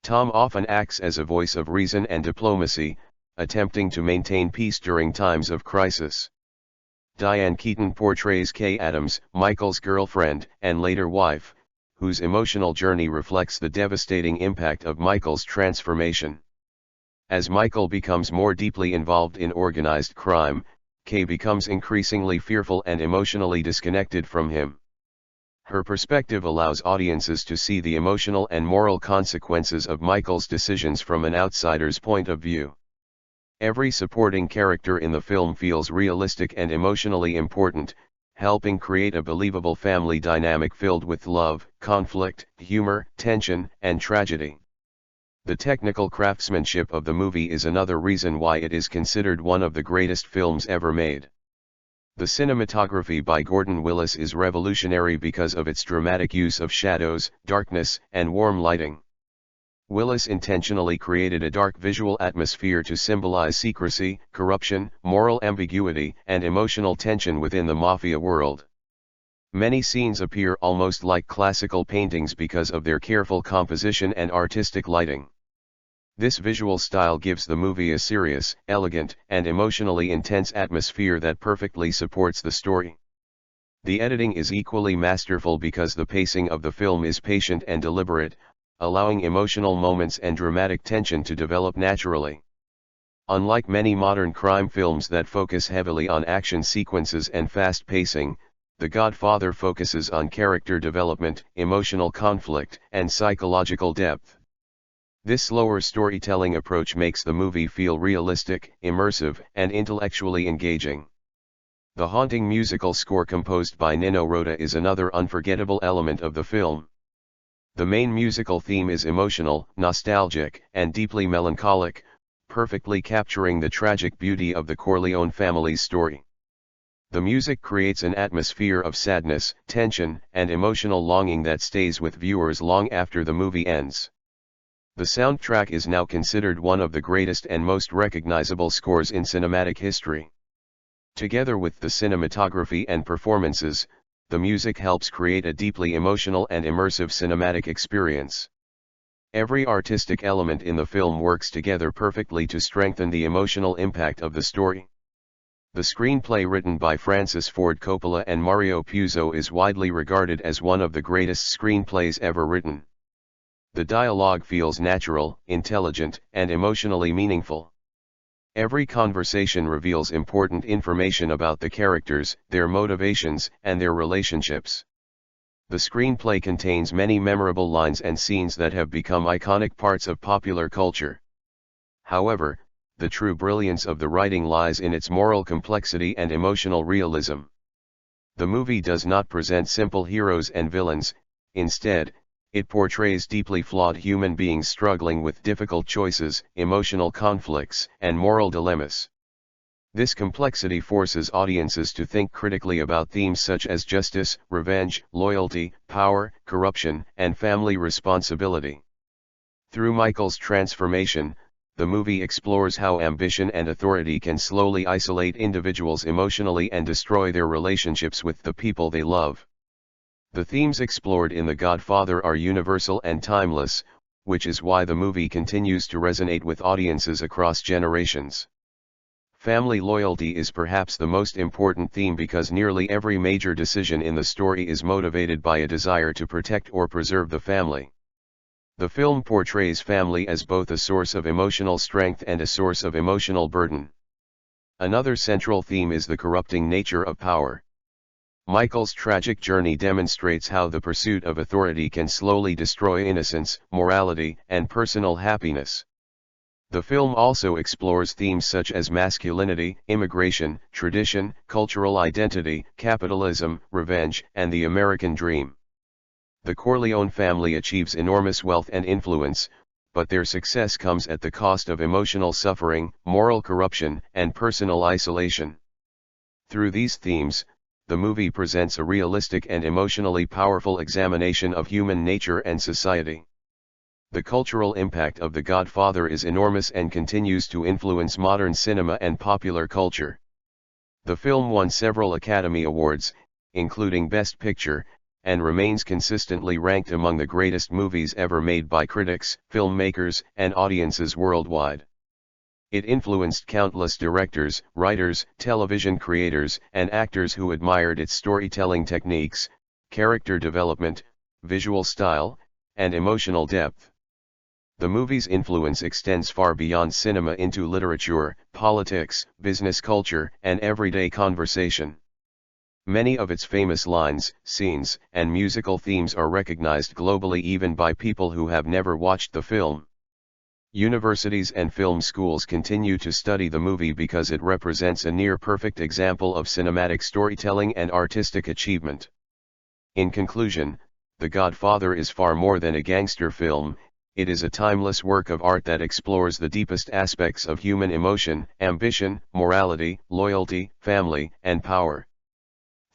Tom often acts as a voice of reason and diplomacy, attempting to maintain peace during times of crisis. Diane Keaton portrays Kay Adams, Michael's girlfriend and later wife, whose emotional journey reflects the devastating impact of Michael's transformation. As Michael becomes more deeply involved in organized crime, Kay becomes increasingly fearful and emotionally disconnected from him. Her perspective allows audiences to see the emotional and moral consequences of Michael's decisions from an outsider's point of view. Every supporting character in the film feels realistic and emotionally important, helping create a believable family dynamic filled with love, conflict, humor, tension, and tragedy. The technical craftsmanship of the movie is another reason why it is considered one of the greatest films ever made. The cinematography by Gordon Willis is revolutionary because of its dramatic use of shadows, darkness, and warm lighting. Willis intentionally created a dark visual atmosphere to symbolize secrecy, corruption, moral ambiguity, and emotional tension within the mafia world. Many scenes appear almost like classical paintings because of their careful composition and artistic lighting. This visual style gives the movie a serious, elegant, and emotionally intense atmosphere that perfectly supports the story. The editing is equally masterful because the pacing of the film is patient and deliberate, allowing emotional moments and dramatic tension to develop naturally. Unlike many modern crime films that focus heavily on action sequences and fast pacing, The Godfather focuses on character development, emotional conflict, and psychological depth. This slower storytelling approach makes the movie feel realistic, immersive, and intellectually engaging. The haunting musical score composed by Nino Rota is another unforgettable element of the film. The main musical theme is emotional, nostalgic, and deeply melancholic, perfectly capturing the tragic beauty of the Corleone family's story. The music creates an atmosphere of sadness, tension, and emotional longing that stays with viewers long after the movie ends. The soundtrack is now considered one of the greatest and most recognizable scores in cinematic history. Together with the cinematography and performances, the music helps create a deeply emotional and immersive cinematic experience. Every artistic element in the film works together perfectly to strengthen the emotional impact of the story. The screenplay written by Francis Ford Coppola and Mario Puzo is widely regarded as one of the greatest screenplays ever written. The dialogue feels natural, intelligent, and emotionally meaningful. Every conversation reveals important information about the characters, their motivations, and their relationships. The screenplay contains many memorable lines and scenes that have become iconic parts of popular culture. However, the true brilliance of the writing lies in its moral complexity and emotional realism. The movie does not present simple heroes and villains, instead, it portrays deeply flawed human beings struggling with difficult choices, emotional conflicts, and moral dilemmas. This complexity forces audiences to think critically about themes such as justice, revenge, loyalty, power, corruption, and family responsibility. Through Michael's transformation, the movie explores how ambition and authority can slowly isolate individuals emotionally and destroy their relationships with the people they love. The themes explored in The Godfather are universal and timeless, which is why the movie continues to resonate with audiences across generations. Family loyalty is perhaps the most important theme because nearly every major decision in the story is motivated by a desire to protect or preserve the family. The film portrays family as both a source of emotional strength and a source of emotional burden. Another central theme is the corrupting nature of power. Michael's tragic journey demonstrates how the pursuit of authority can slowly destroy innocence, morality, and personal happiness. The film also explores themes such as masculinity, immigration, tradition, cultural identity, capitalism, revenge, and the American dream. The Corleone family achieves enormous wealth and influence, but their success comes at the cost of emotional suffering, moral corruption, and personal isolation. Through these themes, the movie presents a realistic and emotionally powerful examination of human nature and society. The cultural impact of The Godfather is enormous and continues to influence modern cinema and popular culture. The film won several Academy Awards, including Best Picture, and remains consistently ranked among the greatest movies ever made by critics, filmmakers, and audiences worldwide. It influenced countless directors, writers, television creators, and actors who admired its storytelling techniques, character development, visual style, and emotional depth. The movie's influence extends far beyond cinema into literature, politics, business culture, and everyday conversation. Many of its famous lines, scenes, and musical themes are recognized globally even by people who have never watched the film. Universities and film schools continue to study the movie because it represents a near-perfect example of cinematic storytelling and artistic achievement. In conclusion, The Godfather is far more than a gangster film. It is a timeless work of art that explores the deepest aspects of human emotion, ambition, morality, loyalty, family, and power.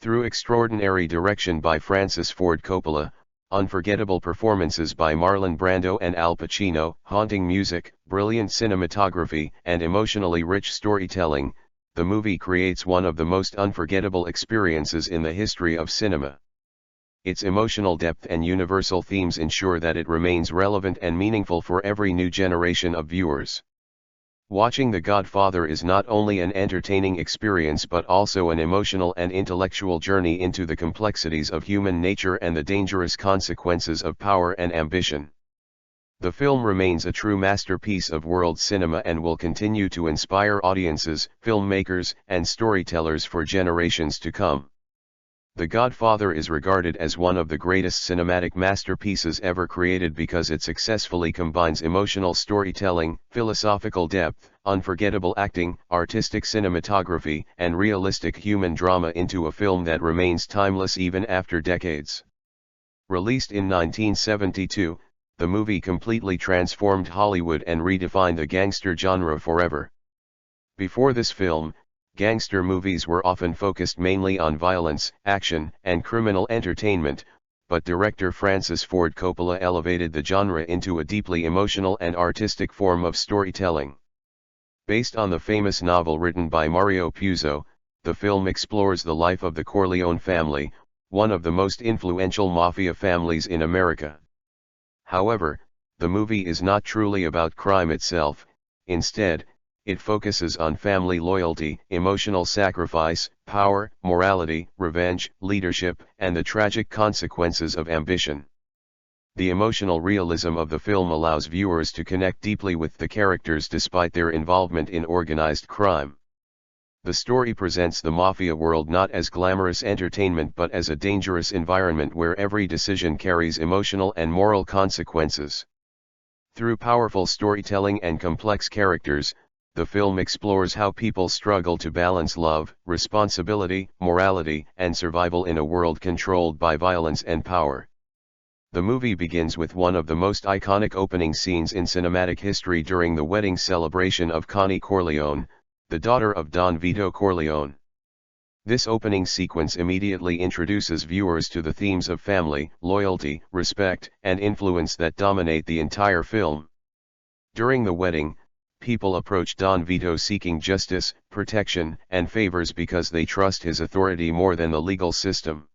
Through extraordinary direction by Francis Ford Coppola, unforgettable performances by Marlon Brando and Al Pacino, haunting music, brilliant cinematography, and emotionally rich storytelling, the movie creates one of the most unforgettable experiences in the history of cinema. Its emotional depth and universal themes ensure that it remains relevant and meaningful for every new generation of viewers. Watching The Godfather is not only an entertaining experience but also an emotional and intellectual journey into the complexities of human nature and the dangerous consequences of power and ambition. The film remains a true masterpiece of world cinema and will continue to inspire audiences, filmmakers, and storytellers for generations to come. The Godfather is regarded as one of the greatest cinematic masterpieces ever created because it successfully combines emotional storytelling, philosophical depth, unforgettable acting, artistic cinematography, and realistic human drama into a film that remains timeless even after decades. Released in 1972, the movie completely transformed Hollywood and redefined the gangster genre forever. Before this film, gangster movies were often focused mainly on violence, action, and criminal entertainment, but director Francis Ford Coppola elevated the genre into a deeply emotional and artistic form of storytelling. Based on the famous novel written by Mario Puzo, the film explores the life of the Corleone family, one of the most influential mafia families in America. However, the movie is not truly about crime itself. Instead, it focuses on family loyalty, emotional sacrifice, power, morality, revenge, leadership, and the tragic consequences of ambition. The emotional realism of the film allows viewers to connect deeply with the characters despite their involvement in organized crime. The story presents the mafia world not as glamorous entertainment but as a dangerous environment where every decision carries emotional and moral consequences. Through powerful storytelling and complex characters, the film explores how people struggle to balance love, responsibility, morality, and survival in a world controlled by violence and power. The movie begins with one of the most iconic opening scenes in cinematic history during the wedding celebration of Connie Corleone, the daughter of Don Vito Corleone. This opening sequence immediately introduces viewers to the themes of family, loyalty, respect, and influence that dominate the entire film. During the wedding, people approach Don Vito seeking justice, protection, and favors because they trust his authority more than the legal system.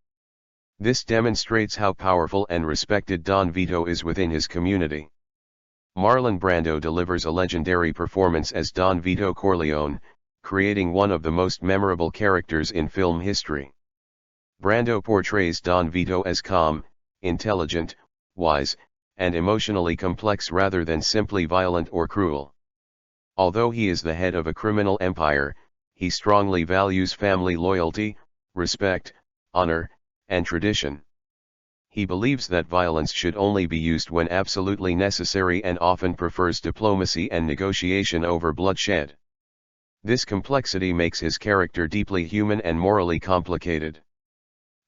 This demonstrates how powerful and respected Don Vito is within his community. Marlon Brando delivers a legendary performance as Don Vito Corleone, creating one of the most memorable characters in film history. Brando portrays Don Vito as calm, intelligent, wise, and emotionally complex rather than simply violent or cruel. Although he is the head of a criminal empire, he strongly values family loyalty, respect, honor, and tradition. He believes that violence should only be used when absolutely necessary and often prefers diplomacy and negotiation over bloodshed. This complexity makes his character deeply human and morally complicated.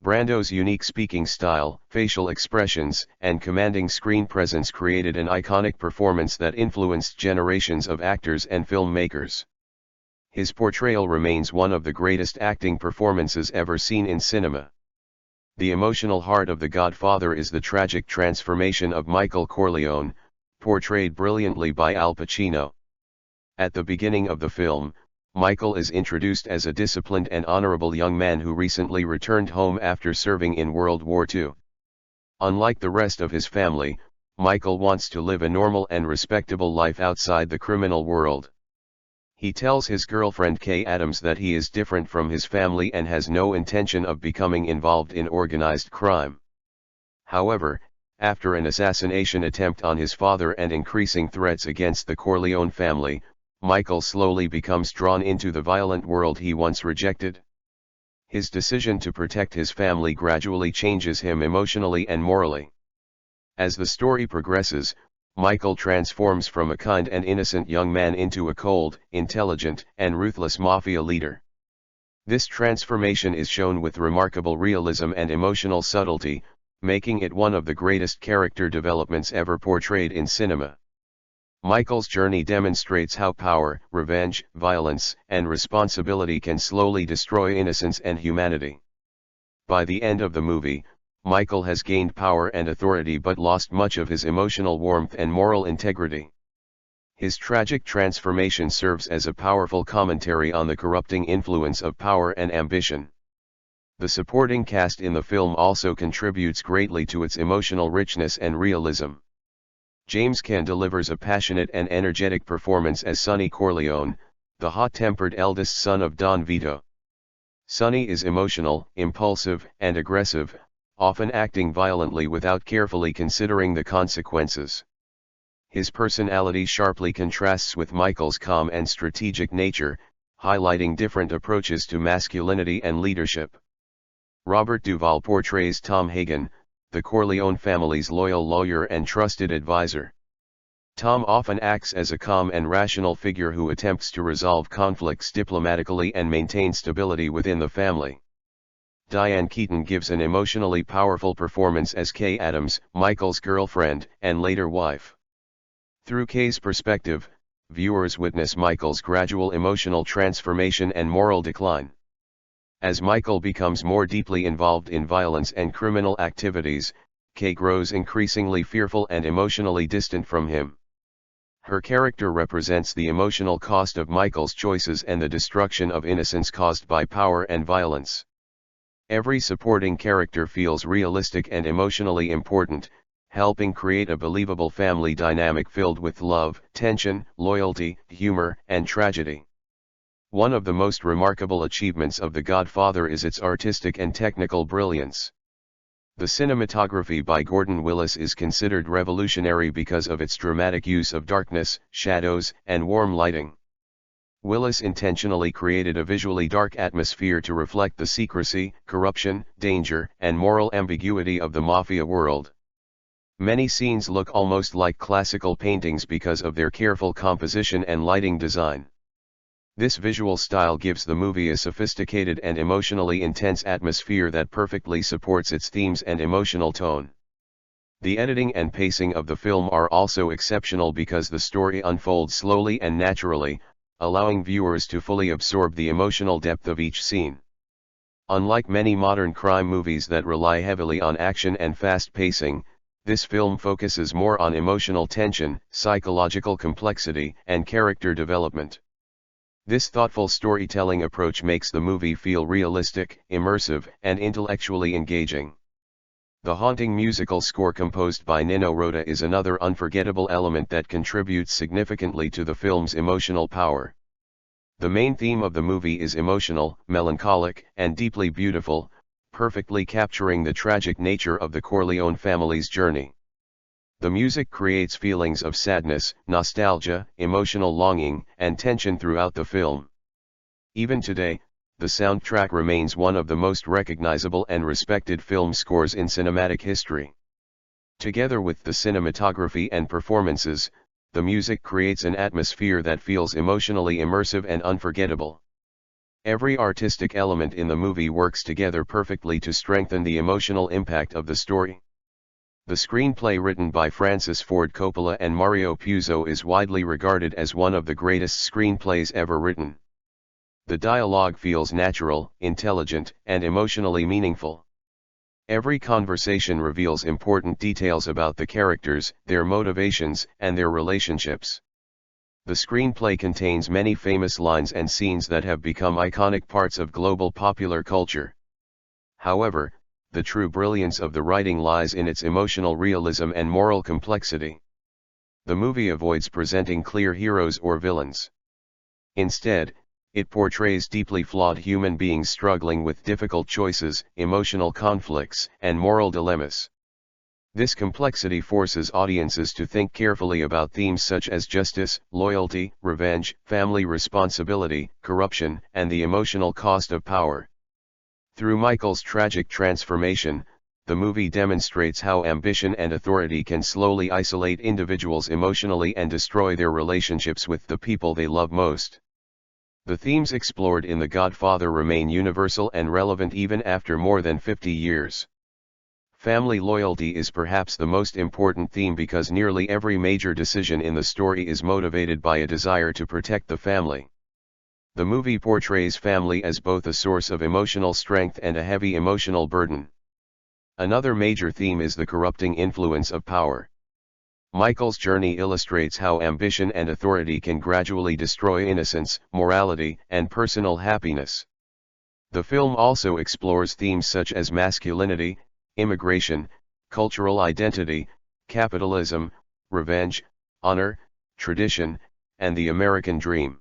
Brando's unique speaking style, facial expressions, and commanding screen presence created an iconic performance that influenced generations of actors and filmmakers. His portrayal remains one of the greatest acting performances ever seen in cinema. The emotional heart of The Godfather is the tragic transformation of Michael Corleone, portrayed brilliantly by Al Pacino. At the beginning of the film, Michael is introduced as a disciplined and honorable young man who recently returned home after serving in World War II. Unlike the rest of his family, Michael wants to live a normal and respectable life outside the criminal world. He tells his girlfriend Kay Adams that he is different from his family and has no intention of becoming involved in organized crime. However, after an assassination attempt on his father and increasing threats against the Corleone family, Michael slowly becomes drawn into the violent world he once rejected. His decision to protect his family gradually changes him emotionally and morally. As the story progresses, Michael transforms from a kind and innocent young man into a cold, intelligent, and ruthless mafia leader. This transformation is shown with remarkable realism and emotional subtlety, making it one of the greatest character developments ever portrayed in cinema. Michael's journey demonstrates how power, revenge, violence, and responsibility can slowly destroy innocence and humanity. By the end of the movie, Michael has gained power and authority but lost much of his emotional warmth and moral integrity. His tragic transformation serves as a powerful commentary on the corrupting influence of power and ambition. The supporting cast in the film also contributes greatly to its emotional richness and realism. James Caan delivers a passionate and energetic performance as Sonny Corleone, the hot-tempered eldest son of Don Vito. Sonny is emotional, impulsive, and aggressive, often acting violently without carefully considering the consequences. His personality sharply contrasts with Michael's calm and strategic nature, highlighting different approaches to masculinity and leadership. Robert Duvall portrays Tom Hagen, the Corleone family's loyal lawyer and trusted advisor. Tom often acts as a calm and rational figure who attempts to resolve conflicts diplomatically and maintain stability within the family. Diane Keaton gives an emotionally powerful performance as Kay Adams, Michael's girlfriend and later wife. Through Kay's perspective, viewers witness Michael's gradual emotional transformation and moral decline. As Michael becomes more deeply involved in violence and criminal activities, Kay grows increasingly fearful and emotionally distant from him. Her character represents the emotional cost of Michael's choices and the destruction of innocence caused by power and violence. Every supporting character feels realistic and emotionally important, helping create a believable family dynamic filled with love, tension, loyalty, humor, and tragedy. One of the most remarkable achievements of The Godfather is its artistic and technical brilliance. The cinematography by Gordon Willis is considered revolutionary because of its dramatic use of darkness, shadows, and warm lighting. Willis intentionally created a visually dark atmosphere to reflect the secrecy, corruption, danger, and moral ambiguity of the mafia world. Many scenes look almost like classical paintings because of their careful composition and lighting design. This visual style gives the movie a sophisticated and emotionally intense atmosphere that perfectly supports its themes and emotional tone. The editing and pacing of the film are also exceptional because the story unfolds slowly and naturally, allowing viewers to fully absorb the emotional depth of each scene. Unlike many modern crime movies that rely heavily on action and fast pacing, this film focuses more on emotional tension, psychological complexity, and character development. This thoughtful storytelling approach makes the movie feel realistic, immersive, and intellectually engaging. The haunting musical score composed by Nino Rota is another unforgettable element that contributes significantly to the film's emotional power. The main theme of the movie is emotional, melancholic, and deeply beautiful, perfectly capturing the tragic nature of the Corleone family's journey. The music creates feelings of sadness, nostalgia, emotional longing, and tension throughout the film. Even today, the soundtrack remains one of the most recognizable and respected film scores in cinematic history. Together with the cinematography and performances, the music creates an atmosphere that feels emotionally immersive and unforgettable. Every artistic element in the movie works together perfectly to strengthen the emotional impact of the story. The screenplay written by Francis Ford Coppola and Mario Puzo is widely regarded as one of the greatest screenplays ever written. The dialogue feels natural, intelligent, and emotionally meaningful. Every conversation reveals important details about the characters, their motivations, and their relationships. The screenplay contains many famous lines and scenes that have become iconic parts of global popular culture. However, the true brilliance of the writing lies in its emotional realism and moral complexity. The movie avoids presenting clear heroes or villains. Instead, it portrays deeply flawed human beings struggling with difficult choices, emotional conflicts, and moral dilemmas. This complexity forces audiences to think carefully about themes such as justice, loyalty, revenge, family responsibility, corruption, and the emotional cost of power. Through Michael's tragic transformation, the movie demonstrates how ambition and authority can slowly isolate individuals emotionally and destroy their relationships with the people they love most. The themes explored in The Godfather remain universal and relevant even after more than 50 years. Family loyalty is perhaps the most important theme because nearly every major decision in the story is motivated by a desire to protect the family. The movie portrays family as both a source of emotional strength and a heavy emotional burden. Another major theme is the corrupting influence of power. Michael's journey illustrates how ambition and authority can gradually destroy innocence, morality, and personal happiness. The film also explores themes such as masculinity, immigration, cultural identity, capitalism, revenge, honor, tradition, and the American dream.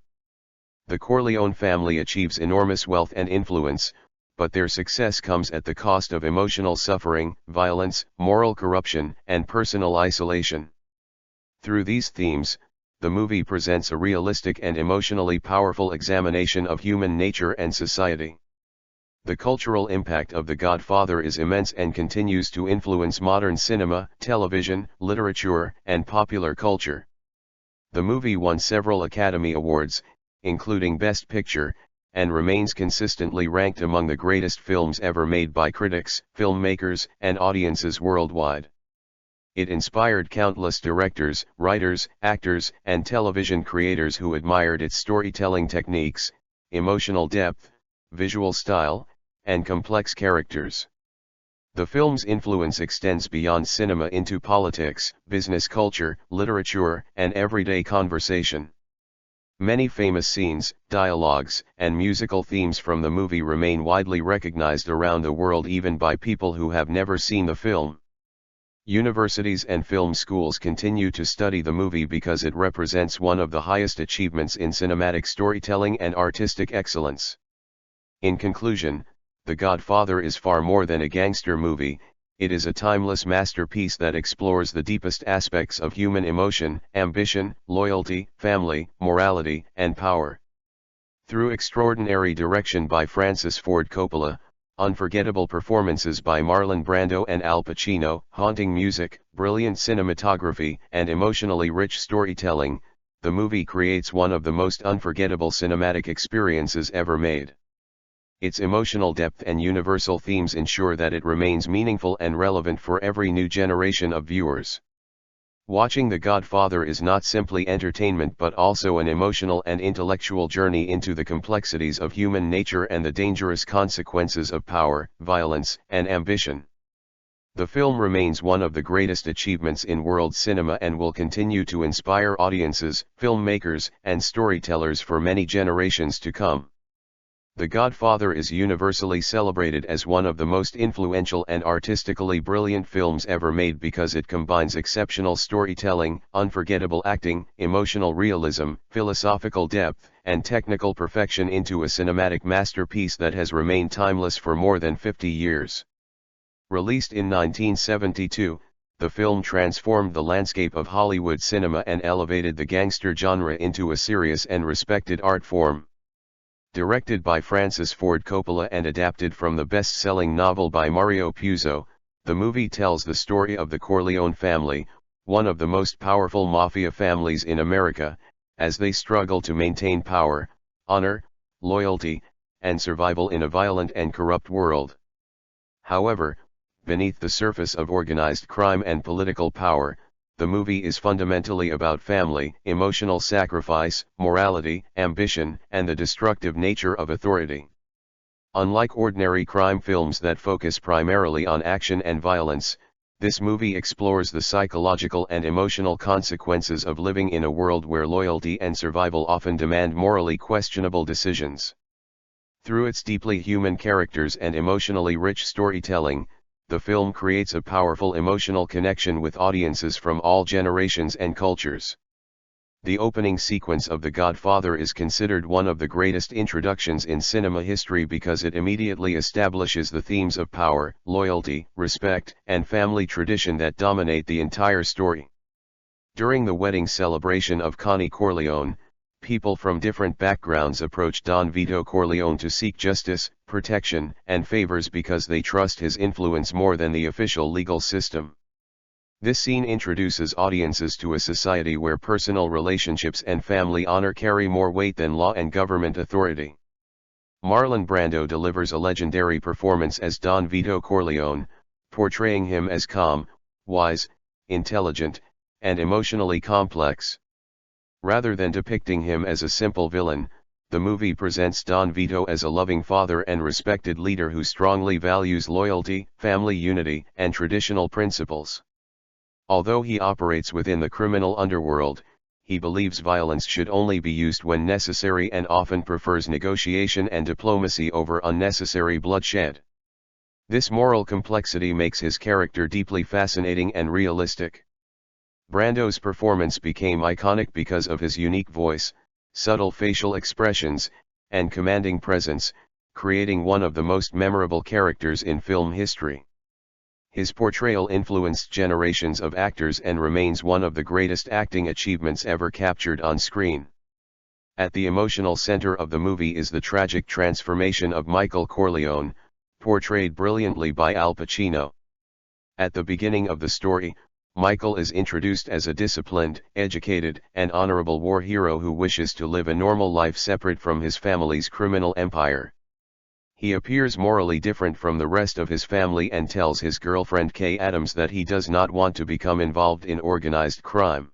The Corleone family achieves enormous wealth and influence, but their success comes at the cost of emotional suffering, violence, moral corruption, and personal isolation. Through these themes, the movie presents a realistic and emotionally powerful examination of human nature and society. The cultural impact of The Godfather is immense and continues to influence modern cinema, television, literature, and popular culture. The movie won several Academy Awards, including Best Picture, and remains consistently ranked among the greatest films ever made by critics, filmmakers, and audiences worldwide. It inspired countless directors, writers, actors, and television creators who admired its storytelling techniques, emotional depth, visual style, and complex characters. The film's influence extends beyond cinema into politics, business culture, literature, and everyday conversation. Many famous scenes, dialogues, and musical themes from the movie remain widely recognized around the world even by people who have never seen the film. Universities and film schools continue to study the movie because it represents one of the highest achievements in cinematic storytelling and artistic excellence. In conclusion, The Godfather is far more than a gangster movie, it is a timeless masterpiece that explores the deepest aspects of human emotion, ambition, loyalty, family, morality, and power. Through extraordinary direction by Francis Ford Coppola, unforgettable performances by Marlon Brando and Al Pacino, haunting music, brilliant cinematography, and emotionally rich storytelling, the movie creates one of the most unforgettable cinematic experiences ever made. Its emotional depth and universal themes ensure that it remains meaningful and relevant for every new generation of viewers. Watching The Godfather is not simply entertainment but also an emotional and intellectual journey into the complexities of human nature and the dangerous consequences of power, violence, and ambition. The film remains one of the greatest achievements in world cinema and will continue to inspire audiences, filmmakers, and storytellers for many generations to come. The Godfather is universally celebrated as one of the most influential and artistically brilliant films ever made because it combines exceptional storytelling, unforgettable acting, emotional realism, philosophical depth, and technical perfection into a cinematic masterpiece that has remained timeless for more than 50 years. Released in 1972, the film transformed the landscape of Hollywood cinema and elevated the gangster genre into a serious and respected art form. Directed by Francis Ford Coppola and adapted from the best-selling novel by Mario Puzo, the movie tells the story of the Corleone family, one of the most powerful mafia families in America, as they struggle to maintain power, honor, loyalty, and survival in a violent and corrupt world. However, beneath the surface of organized crime and political power, the movie is fundamentally about family, emotional sacrifice, morality, ambition, and the destructive nature of authority. Unlike ordinary crime films that focus primarily on action and violence, this movie explores the psychological and emotional consequences of living in a world where loyalty and survival often demand morally questionable decisions. Through its deeply human characters and emotionally rich storytelling, the film creates a powerful emotional connection with audiences from all generations and cultures. The opening sequence of The Godfather is considered one of the greatest introductions in cinema history because it immediately establishes the themes of power, loyalty, respect, and family tradition that dominate the entire story. During the wedding celebration of Connie Corleone, people from different backgrounds approach Don Vito Corleone to seek justice, protection, and favors because they trust his influence more than the official legal system. This scene introduces audiences to a society where personal relationships and family honor carry more weight than law and government authority. Marlon Brando delivers a legendary performance as Don Vito Corleone, portraying him as calm, wise, intelligent, and emotionally complex. Rather than depicting him as a simple villain, the movie presents Don Vito as a loving father and respected leader who strongly values loyalty, family unity, and traditional principles. Although he operates within the criminal underworld, he believes violence should only be used when necessary and often prefers negotiation and diplomacy over unnecessary bloodshed. This moral complexity makes his character deeply fascinating and realistic. Brando's performance became iconic because of his unique voice, subtle facial expressions, and commanding presence, creating one of the most memorable characters in film history. His portrayal influenced generations of actors and remains one of the greatest acting achievements ever captured on screen. At the emotional center of the movie is the tragic transformation of Michael Corleone, portrayed brilliantly by Al Pacino. At the beginning of the story, Michael is introduced as a disciplined, educated, and honorable war hero who wishes to live a normal life separate from his family's criminal empire. He appears morally different from the rest of his family and tells his girlfriend Kay Adams that he does not want to become involved in organized crime.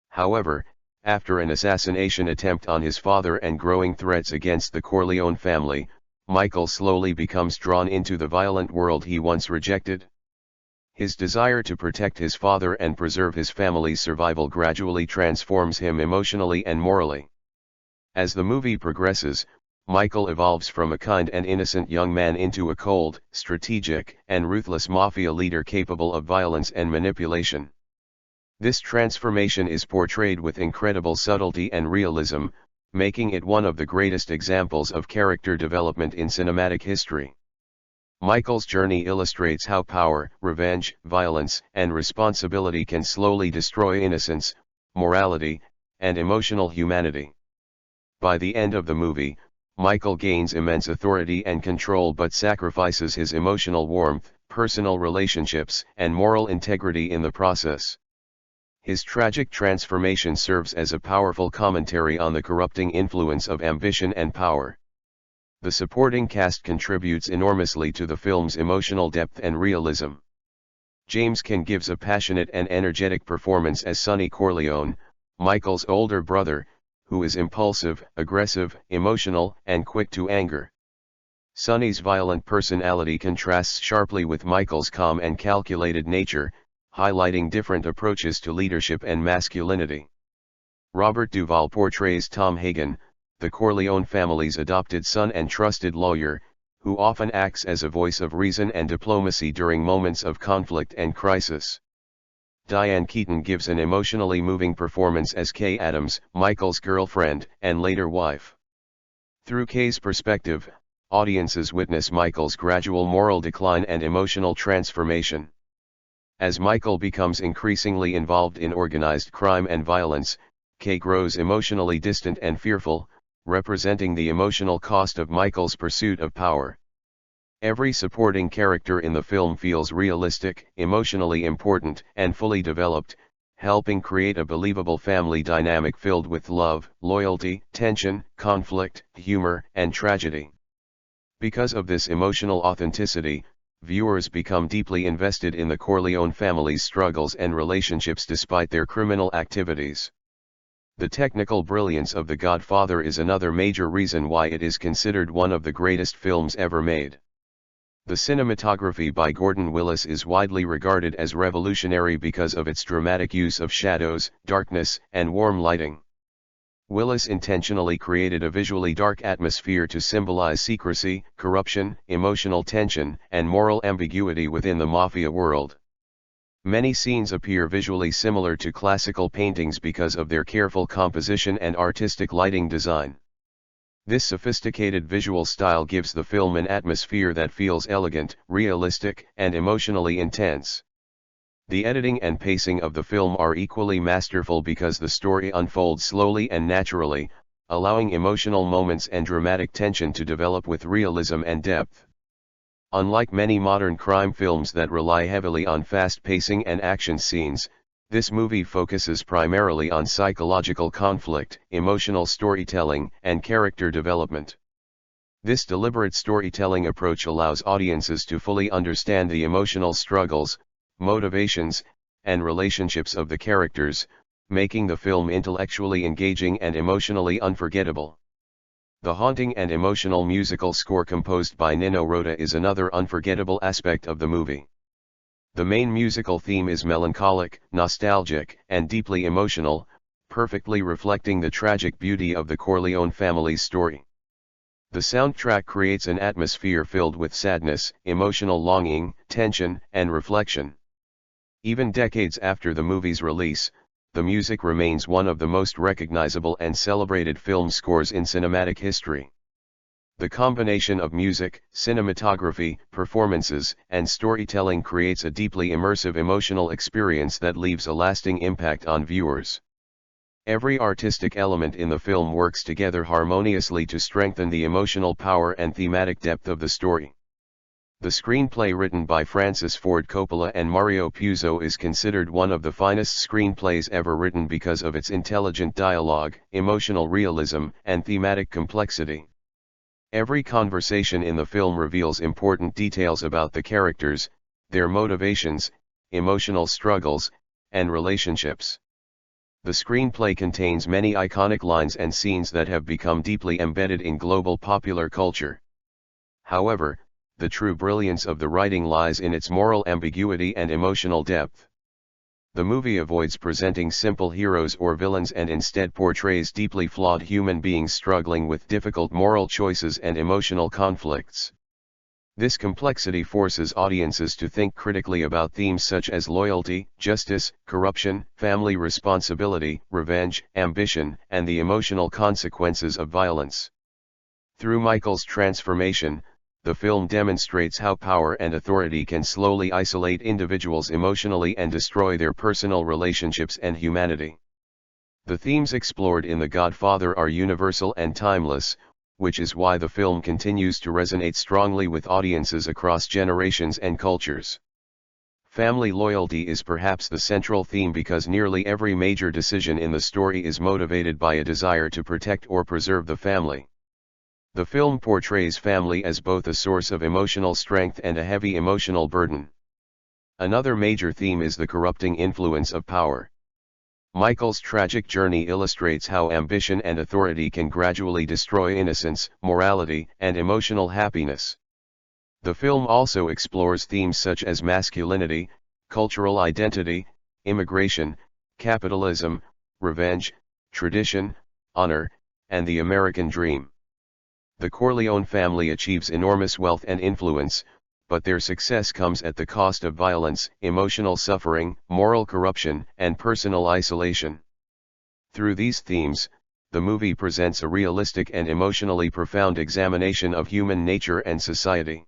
However, after an assassination attempt on his father and growing threats against the Corleone family, Michael slowly becomes drawn into the violent world he once rejected. His desire to protect his father and preserve his family's survival gradually transforms him emotionally and morally. As the movie progresses, Michael evolves from a kind and innocent young man into a cold, strategic, and ruthless mafia leader capable of violence and manipulation. This transformation is portrayed with incredible subtlety and realism, making it one of the greatest examples of character development in cinematic history. Michael's journey illustrates how power, revenge, violence, and responsibility can slowly destroy innocence, morality, and emotional humanity. By the end of the movie, Michael gains immense authority and control but sacrifices his emotional warmth, personal relationships, and moral integrity in the process. His tragic transformation serves as a powerful commentary on the corrupting influence of ambition and power. The supporting cast contributes enormously to the film's emotional depth and realism. James Caan gives a passionate and energetic performance as Sonny Corleone, Michael's older brother, who is impulsive, aggressive, emotional, and quick to anger. Sonny's violent personality contrasts sharply with Michael's calm and calculated nature, highlighting different approaches to leadership and masculinity. Robert Duvall portrays Tom Hagen, the Corleone family's adopted son and trusted lawyer, who often acts as a voice of reason and diplomacy during moments of conflict and crisis. Diane Keaton gives an emotionally moving performance as Kay Adams, Michael's girlfriend and later wife. Through Kay's perspective, audiences witness Michael's gradual moral decline and emotional transformation. As Michael becomes increasingly involved in organized crime and violence, Kay grows emotionally distant and fearful, representing the emotional cost of Michael's pursuit of power. Every supporting character in the film feels realistic, emotionally important, and fully developed, helping create a believable family dynamic filled with love, loyalty, tension, conflict, humor, and tragedy. Because of this emotional authenticity, viewers become deeply invested in the Corleone family's struggles and relationships despite their criminal activities. The technical brilliance of The Godfather is another major reason why it is considered one of the greatest films ever made. The cinematography by Gordon Willis is widely regarded as revolutionary because of its dramatic use of shadows, darkness, and warm lighting. Willis intentionally created a visually dark atmosphere to symbolize secrecy, corruption, emotional tension, and moral ambiguity within the mafia world. Many scenes appear visually similar to classical paintings because of their careful composition and artistic lighting design. This sophisticated visual style gives the film an atmosphere that feels elegant, realistic, and emotionally intense. The editing and pacing of the film are equally masterful because the story unfolds slowly and naturally, allowing emotional moments and dramatic tension to develop with realism and depth. Unlike many modern crime films that rely heavily on fast pacing and action scenes, this movie focuses primarily on psychological conflict, emotional storytelling, and character development. This deliberate storytelling approach allows audiences to fully understand the emotional struggles, motivations, and relationships of the characters, making the film intellectually engaging and emotionally unforgettable. The haunting and emotional musical score composed by Nino Rota is another unforgettable aspect of the movie. The main musical theme is melancholic, nostalgic, and deeply emotional, perfectly reflecting the tragic beauty of the Corleone family's story. The soundtrack creates an atmosphere filled with sadness, emotional longing, tension, and reflection. Even decades after the movie's release, the music remains one of the most recognizable and celebrated film scores in cinematic history. The combination of music, cinematography, performances, and storytelling creates a deeply immersive emotional experience that leaves a lasting impact on viewers. Every artistic element in the film works together harmoniously to strengthen the emotional power and thematic depth of the story. The screenplay written by Francis Ford Coppola and Mario Puzo is considered one of the finest screenplays ever written because of its intelligent dialogue, emotional realism, and thematic complexity. Every conversation in the film reveals important details about the characters, their motivations, emotional struggles, and relationships. The screenplay contains many iconic lines and scenes that have become deeply embedded in global popular culture. However, the true brilliance of the writing lies in its moral ambiguity and emotional depth. The movie avoids presenting simple heroes or villains and instead portrays deeply flawed human beings struggling with difficult moral choices and emotional conflicts. This complexity forces audiences to think critically about themes such as loyalty, justice, corruption, family responsibility, revenge, ambition, and the emotional consequences of violence. Through Michael's transformation, the film demonstrates how power and authority can slowly isolate individuals emotionally and destroy their personal relationships and humanity. The themes explored in The Godfather are universal and timeless, which is why the film continues to resonate strongly with audiences across generations and cultures. Family loyalty is perhaps the central theme because nearly every major decision in the story is motivated by a desire to protect or preserve the family. The film portrays family as both a source of emotional strength and a heavy emotional burden. Another major theme is the corrupting influence of power. Michael's tragic journey illustrates how ambition and authority can gradually destroy innocence, morality, and emotional happiness. The film also explores themes such as masculinity, cultural identity, immigration, capitalism, revenge, tradition, honor, and the American dream. The Corleone family achieves enormous wealth and influence, but their success comes at the cost of violence, emotional suffering, moral corruption, and personal isolation. Through these themes, the movie presents a realistic and emotionally profound examination of human nature and society.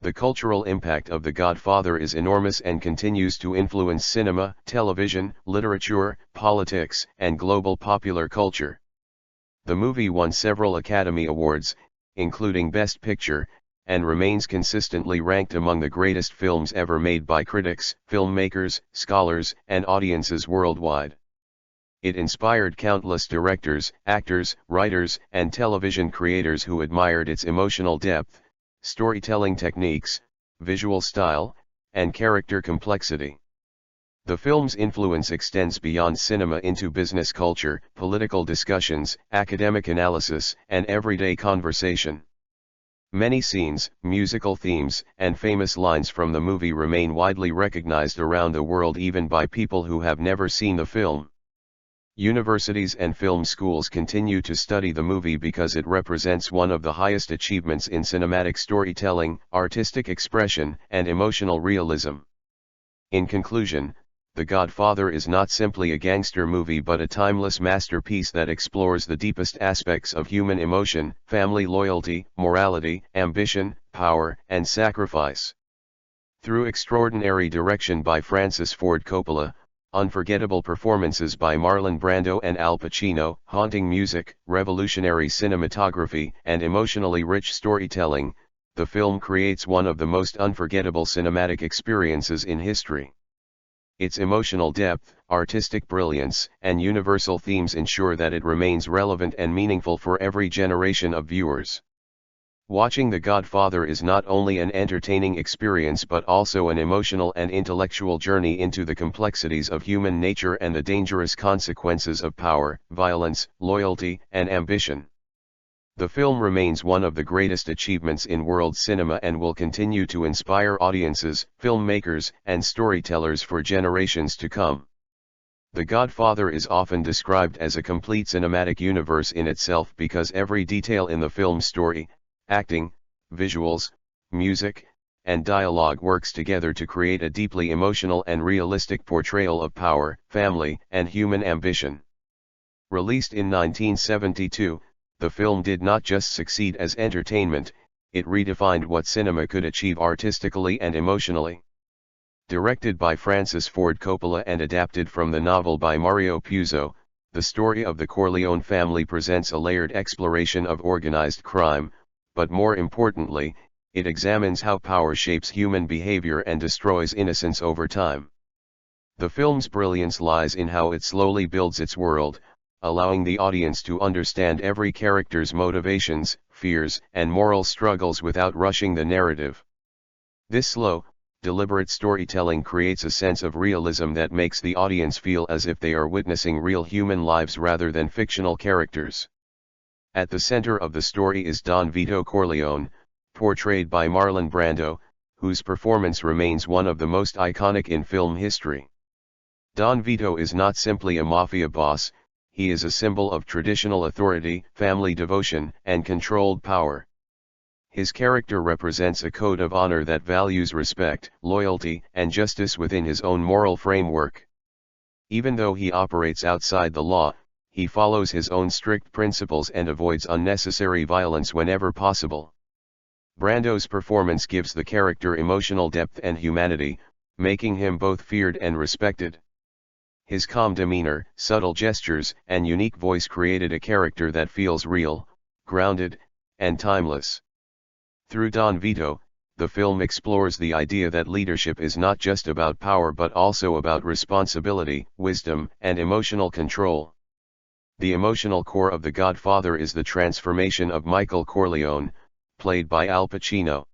The cultural impact of The Godfather is enormous and continues to influence cinema, television, literature, politics, and global popular culture. The movie won several Academy Awards, including Best Picture, and remains consistently ranked among the greatest films ever made by critics, filmmakers, scholars, and audiences worldwide. It inspired countless directors, actors, writers, and television creators who admired its emotional depth, storytelling techniques, visual style, and character complexity. The film's influence extends beyond cinema into business culture, political discussions, academic analysis, and everyday conversation. Many scenes, musical themes, and famous lines from the movie remain widely recognized around the world even by people who have never seen the film. Universities and film schools continue to study the movie because it represents one of the highest achievements in cinematic storytelling, artistic expression, and emotional realism. In conclusion, The Godfather is not simply a gangster movie but a timeless masterpiece that explores the deepest aspects of human emotion, family loyalty, morality, ambition, power, and sacrifice. Through extraordinary direction by Francis Ford Coppola, unforgettable performances by Marlon Brando and Al Pacino, haunting music, revolutionary cinematography, and emotionally rich storytelling, the film creates one of the most unforgettable cinematic experiences in history. Its emotional depth, artistic brilliance, and universal themes ensure that it remains relevant and meaningful for every generation of viewers. Watching The Godfather is not only an entertaining experience but also an emotional and intellectual journey into the complexities of human nature and the dangerous consequences of power, violence, loyalty, and ambition. The film remains one of the greatest achievements in world cinema and will continue to inspire audiences, filmmakers, and storytellers for generations to come. The Godfather is often described as a complete cinematic universe in itself because every detail in the film's story, acting, visuals, music, and dialogue works together to create a deeply emotional and realistic portrayal of power, family, and human ambition. Released in 1972, the film did not just succeed as entertainment, it redefined what cinema could achieve artistically and emotionally. Directed by Francis Ford Coppola and adapted from the novel by Mario Puzo, the story of the Corleone family presents a layered exploration of organized crime, but more importantly, it examines how power shapes human behavior and destroys innocence over time. The film's brilliance lies in how it slowly builds its world, allowing the audience to understand every character's motivations, fears, and moral struggles without rushing the narrative. This slow, deliberate storytelling creates a sense of realism that makes the audience feel as if they are witnessing real human lives rather than fictional characters. At the center of the story is Don Vito Corleone, portrayed by Marlon Brando, whose performance remains one of the most iconic in film history. Don Vito is not simply a mafia boss, he is a symbol of traditional authority, family devotion, and controlled power. His character represents a code of honor that values respect, loyalty, and justice within his own moral framework. Even though he operates outside the law, he follows his own strict principles and avoids unnecessary violence whenever possible. Brando's performance gives the character emotional depth and humanity, making him both feared and respected. His calm demeanor, subtle gestures, and unique voice created a character that feels real, grounded, and timeless. Through Don Vito, the film explores the idea that leadership is not just about power but also about responsibility, wisdom, and emotional control. The emotional core of The Godfather is the transformation of Michael Corleone, played by Al Pacino.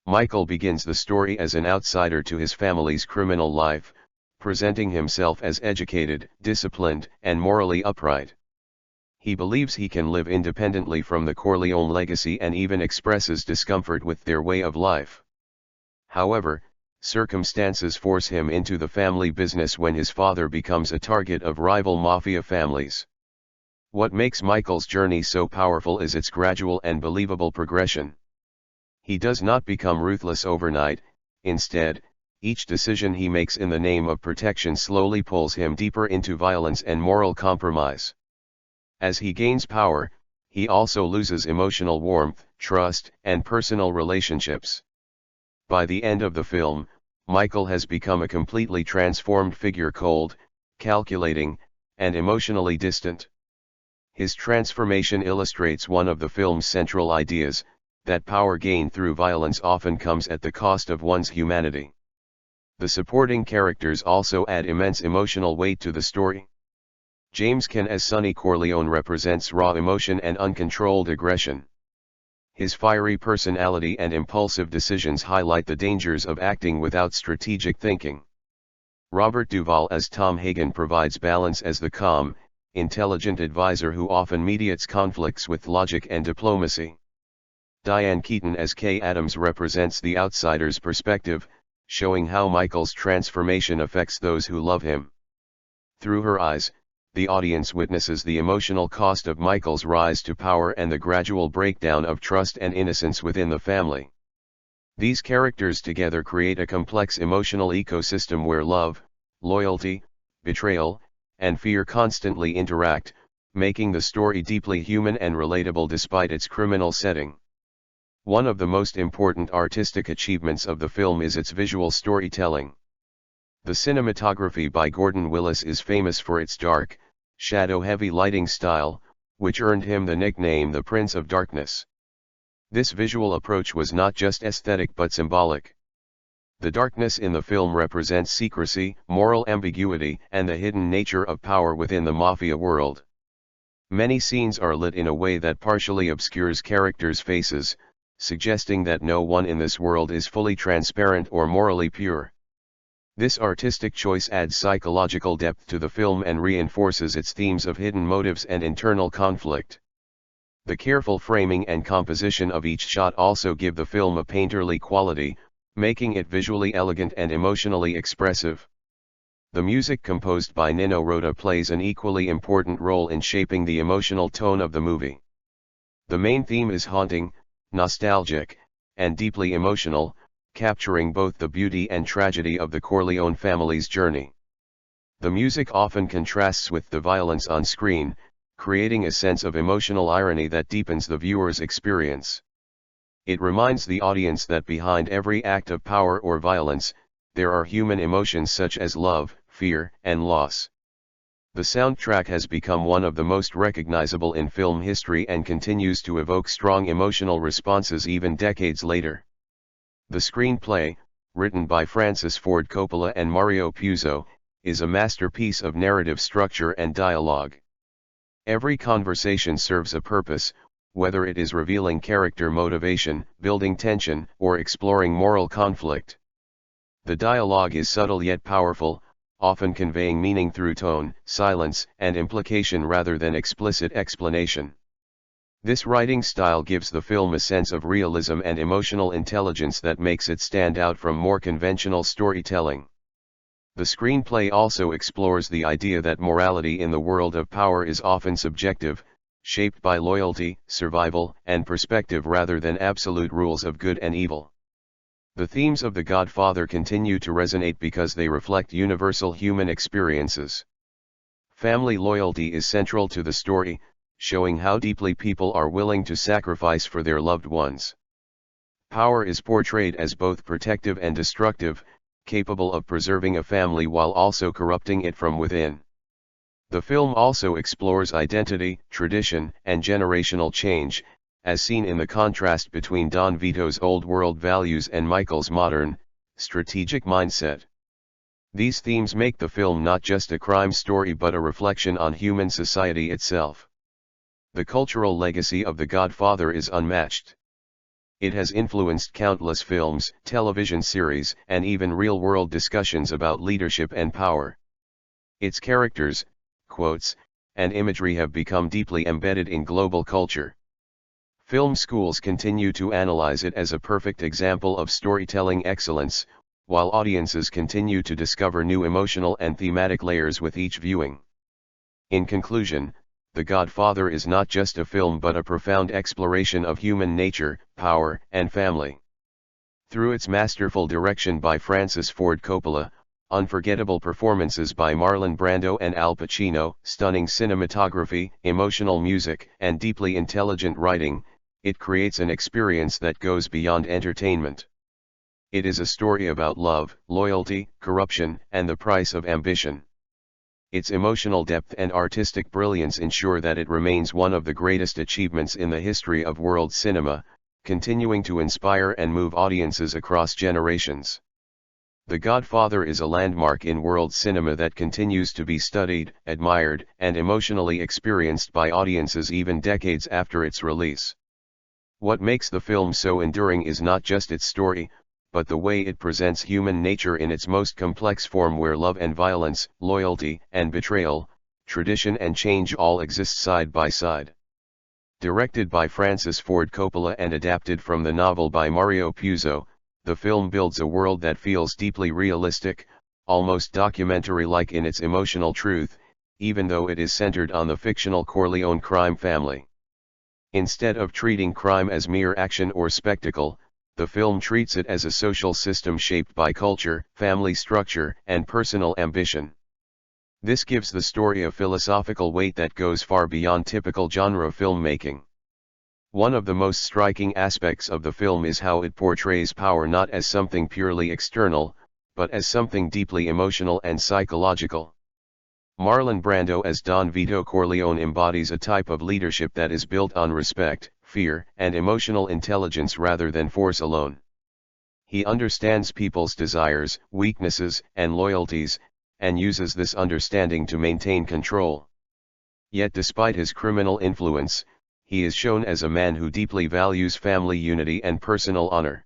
Michael begins the story as an outsider to his family's criminal life, presenting himself as educated, disciplined, and morally upright. He believes he can live independently from the Corleone legacy and even expresses discomfort with their way of life. However, circumstances force him into the family business when his father becomes a target of rival mafia families. What makes Michael's journey so powerful is its gradual and believable progression. He does not become ruthless overnight, instead, each decision he makes in the name of protection slowly pulls him deeper into violence and moral compromise. As he gains power, he also loses emotional warmth, trust, and personal relationships. By the end of the film, Michael has become a completely transformed figure, cold, calculating, and emotionally distant. His transformation illustrates one of the film's central ideas, that power gained through violence often comes at the cost of one's humanity. The supporting characters also add immense emotional weight to the story. James Caan as Sonny Corleone represents raw emotion and uncontrolled aggression. His fiery personality and impulsive decisions highlight the dangers of acting without strategic thinking. Robert Duvall as Tom Hagen provides balance as the calm, intelligent advisor who often mediates conflicts with logic and diplomacy. Diane Keaton as Kay Adams represents the outsider's perspective, showing how Michael's transformation affects those who love him. Through her eyes, the audience witnesses the emotional cost of Michael's rise to power and the gradual breakdown of trust and innocence within the family. These characters together create a complex emotional ecosystem where love, loyalty, betrayal, and fear constantly interact, making the story deeply human and relatable despite its criminal setting. One of the most important artistic achievements of the film is its visual storytelling. The cinematography by Gordon Willis is famous for its dark, shadow-heavy lighting style, which earned him the nickname the Prince of Darkness. This visual approach was not just aesthetic but symbolic. The darkness in the film represents secrecy, moral ambiguity, and the hidden nature of power within the mafia world. Many scenes are lit in a way that partially obscures characters' faces, suggesting that no one in this world is fully transparent or morally pure. This artistic choice adds psychological depth to the film and reinforces its themes of hidden motives and internal conflict. The careful framing and composition of each shot also give the film a painterly quality, making it visually elegant and emotionally expressive. The music composed by Nino Rota plays an equally important role in shaping the emotional tone of the movie. The main theme is haunting, nostalgic, and deeply emotional, capturing both the beauty and tragedy of the Corleone family's journey. The music often contrasts with the violence on screen, creating a sense of emotional irony that deepens the viewer's experience. It reminds the audience that behind every act of power or violence, there are human emotions such as love, fear, and loss. The soundtrack has become one of the most recognizable in film history and continues to evoke strong emotional responses even decades later. The screenplay, written by Francis Ford Coppola and Mario Puzo, is a masterpiece of narrative structure and dialogue. Every conversation serves a purpose, whether it is revealing character motivation, building tension, or exploring moral conflict. The dialogue is subtle yet powerful, often conveying meaning through tone, silence, and implication rather than explicit explanation. This writing style gives the film a sense of realism and emotional intelligence that makes it stand out from more conventional storytelling. The screenplay also explores the idea that morality in the world of power is often subjective, shaped by loyalty, survival, and perspective rather than absolute rules of good and evil. The themes of The Godfather continue to resonate because they reflect universal human experiences. Family loyalty is central to the story, showing how deeply people are willing to sacrifice for their loved ones. Power is portrayed as both protective and destructive, capable of preserving a family while also corrupting it from within. The film also explores identity, tradition, and generational change, as seen in the contrast between Don Vito's old-world values and Michael's modern, strategic mindset. These themes make the film not just a crime story but a reflection on human society itself. The cultural legacy of The Godfather is unmatched. It has influenced countless films, television series, and even real-world discussions about leadership and power. Its characters, quotes, and imagery have become deeply embedded in global culture. Film schools continue to analyze it as a perfect example of storytelling excellence, while audiences continue to discover new emotional and thematic layers with each viewing. In conclusion, The Godfather is not just a film but a profound exploration of human nature, power, and family. Through its masterful direction by Francis Ford Coppola, unforgettable performances by Marlon Brando and Al Pacino, stunning cinematography, emotional music, and deeply intelligent writing, it creates an experience that goes beyond entertainment. It is a story about love, loyalty, corruption, and the price of ambition. Its emotional depth and artistic brilliance ensure that it remains one of the greatest achievements in the history of world cinema, continuing to inspire and move audiences across generations. The Godfather is a landmark in world cinema that continues to be studied, admired, and emotionally experienced by audiences even decades after its release. What makes the film so enduring is not just its story, but the way it presents human nature in its most complex form, where love and violence, loyalty and betrayal, tradition and change all exist side by side. Directed by Francis Ford Coppola and adapted from the novel by Mario Puzo, the film builds a world that feels deeply realistic, almost documentary-like in its emotional truth, even though it is centered on the fictional Corleone crime family. Instead of treating crime as mere action or spectacle, the film treats it as a social system shaped by culture, family structure, and personal ambition. This gives the story a philosophical weight that goes far beyond typical genre filmmaking. One of the most striking aspects of the film is how it portrays power not as something purely external, but as something deeply emotional and psychological. Marlon Brando as Don Vito Corleone embodies a type of leadership that is built on respect, fear, and emotional intelligence rather than force alone. He understands people's desires, weaknesses, and loyalties, and uses this understanding to maintain control. Yet despite his criminal influence, he is shown as a man who deeply values family unity and personal honor.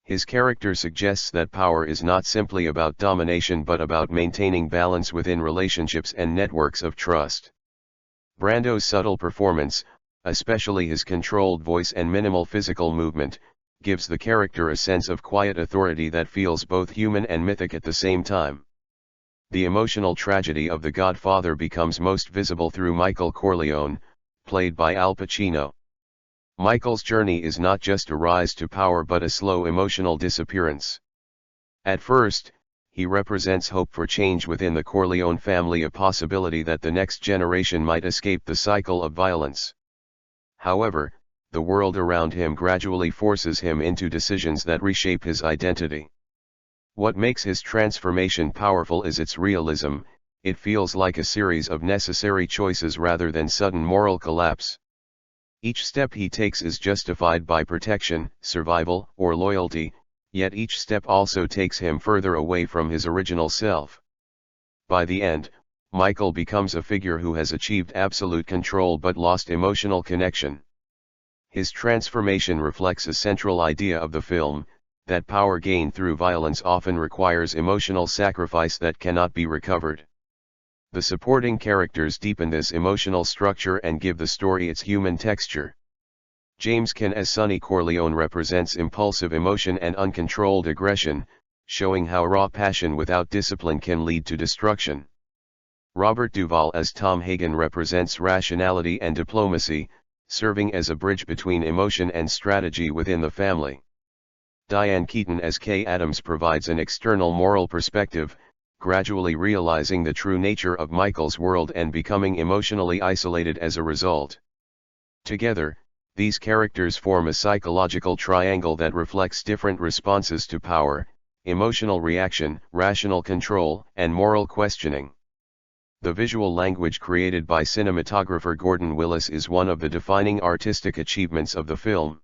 His character suggests that power is not simply about domination but about maintaining balance within relationships and networks of trust. Brando's subtle performance, especially his controlled voice and minimal physical movement, gives the character a sense of quiet authority that feels both human and mythic at the same time. The emotional tragedy of The Godfather becomes most visible through Michael Corleone, played by Al Pacino. Michael's journey is not just a rise to power but a slow emotional disappearance. At first, he represents hope for change within the Corleone family, a possibility that the next generation might escape the cycle of violence. However, the world around him gradually forces him into decisions that reshape his identity. What makes his transformation powerful is its realism. It feels like a series of necessary choices rather than sudden moral collapse. Each step he takes is justified by protection, survival, or loyalty, yet each step also takes him further away from his original self. By the end, Michael becomes a figure who has achieved absolute control but lost emotional connection. His transformation reflects a central idea of the film, that power gained through violence often requires emotional sacrifice that cannot be recovered. The supporting characters deepen this emotional structure and give the story its human texture. James Caan as Sonny Corleone represents impulsive emotion and uncontrolled aggression, showing how raw passion without discipline can lead to destruction. Robert Duvall as Tom Hagen represents rationality and diplomacy, serving as a bridge between emotion and strategy within the family. Diane Keaton as Kay Adams provides an external moral perspective, gradually realizing the true nature of Michael's world and becoming emotionally isolated as a result. Together, these characters form a psychological triangle that reflects different responses to power, emotional reaction, rational control, and moral questioning. The visual language created by cinematographer Gordon Willis is one of the defining artistic achievements of the film.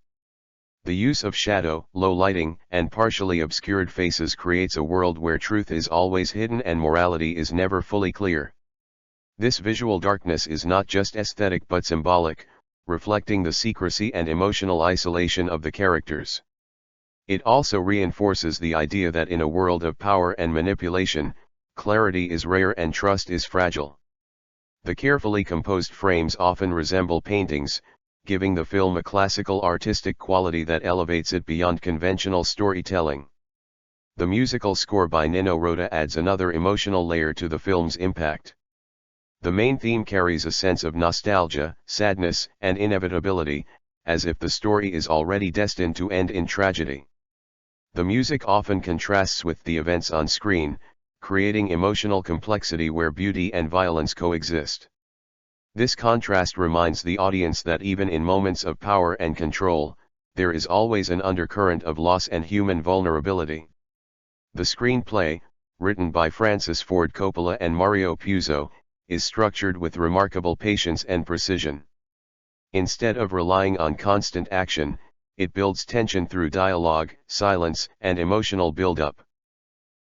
The use of shadow, low lighting, and partially obscured faces creates a world where truth is always hidden and morality is never fully clear. This visual darkness is not just aesthetic but symbolic, reflecting the secrecy and emotional isolation of the characters. It also reinforces the idea that in a world of power and manipulation, clarity is rare and trust is fragile. The carefully composed frames often resemble paintings, giving the film a classical artistic quality that elevates it beyond conventional storytelling. The musical score by Nino Rota adds another emotional layer to the film's impact. The main theme carries a sense of nostalgia, sadness, and inevitability, as if the story is already destined to end in tragedy. The music often contrasts with the events on screen, creating emotional complexity where beauty and violence coexist. This contrast reminds the audience that even in moments of power and control, there is always an undercurrent of loss and human vulnerability. The screenplay, written by Francis Ford Coppola and Mario Puzo, is structured with remarkable patience and precision. Instead of relying on constant action, it builds tension through dialogue, silence, and emotional build-up.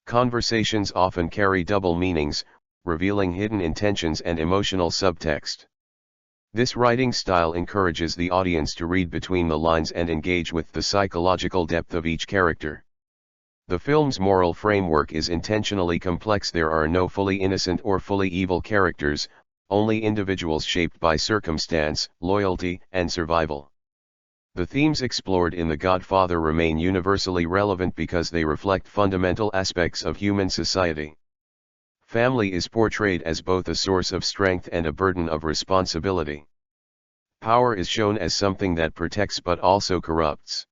Conversations often carry double meanings, revealing hidden intentions and emotional subtext. This writing style encourages the audience to read between the lines and engage with the psychological depth of each character. The film's moral framework is intentionally complex. There are no fully innocent or fully evil characters, only individuals shaped by circumstance, loyalty, and survival. The themes explored in The Godfather remain universally relevant because they reflect fundamental aspects of human society. Family is portrayed as both a source of strength and a burden of responsibility. Power is shown as something that protects but also corrupts.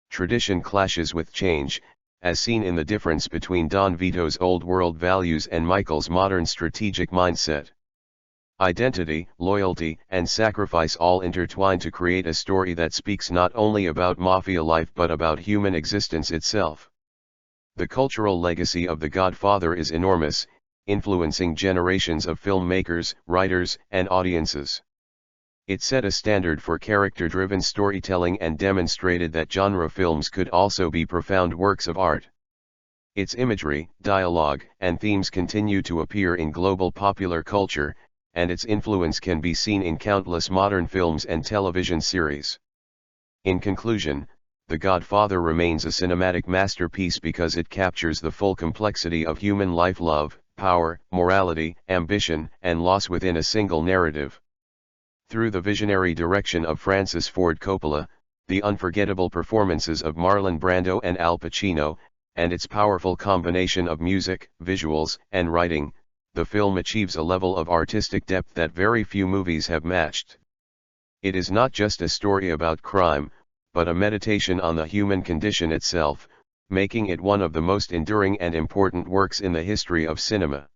Tradition clashes with change, as seen in the difference between Don Vito's old-world values and Michael's modern strategic mindset. Identity, loyalty, and sacrifice all intertwine to create a story that speaks not only about mafia life but about human existence itself. The cultural legacy of The Godfather is enormous, influencing generations of filmmakers, writers, and audiences. It set a standard for character-driven storytelling and demonstrated that genre films could also be profound works of art. Its imagery, dialogue, and themes continue to appear in global popular culture, and its influence can be seen in countless modern films and television series. In conclusion, The Godfather remains a cinematic masterpiece because it captures the full complexity of human life: love, power, morality, ambition, and loss within a single narrative. Through the visionary direction of Francis Ford Coppola, the unforgettable performances of Marlon Brando and Al Pacino, and its powerful combination of music, visuals, and writing, the film achieves a level of artistic depth that very few movies have matched. It is not just a story about crime, but a meditation on the human condition itself, making it one of the most enduring and important works in the history of cinema.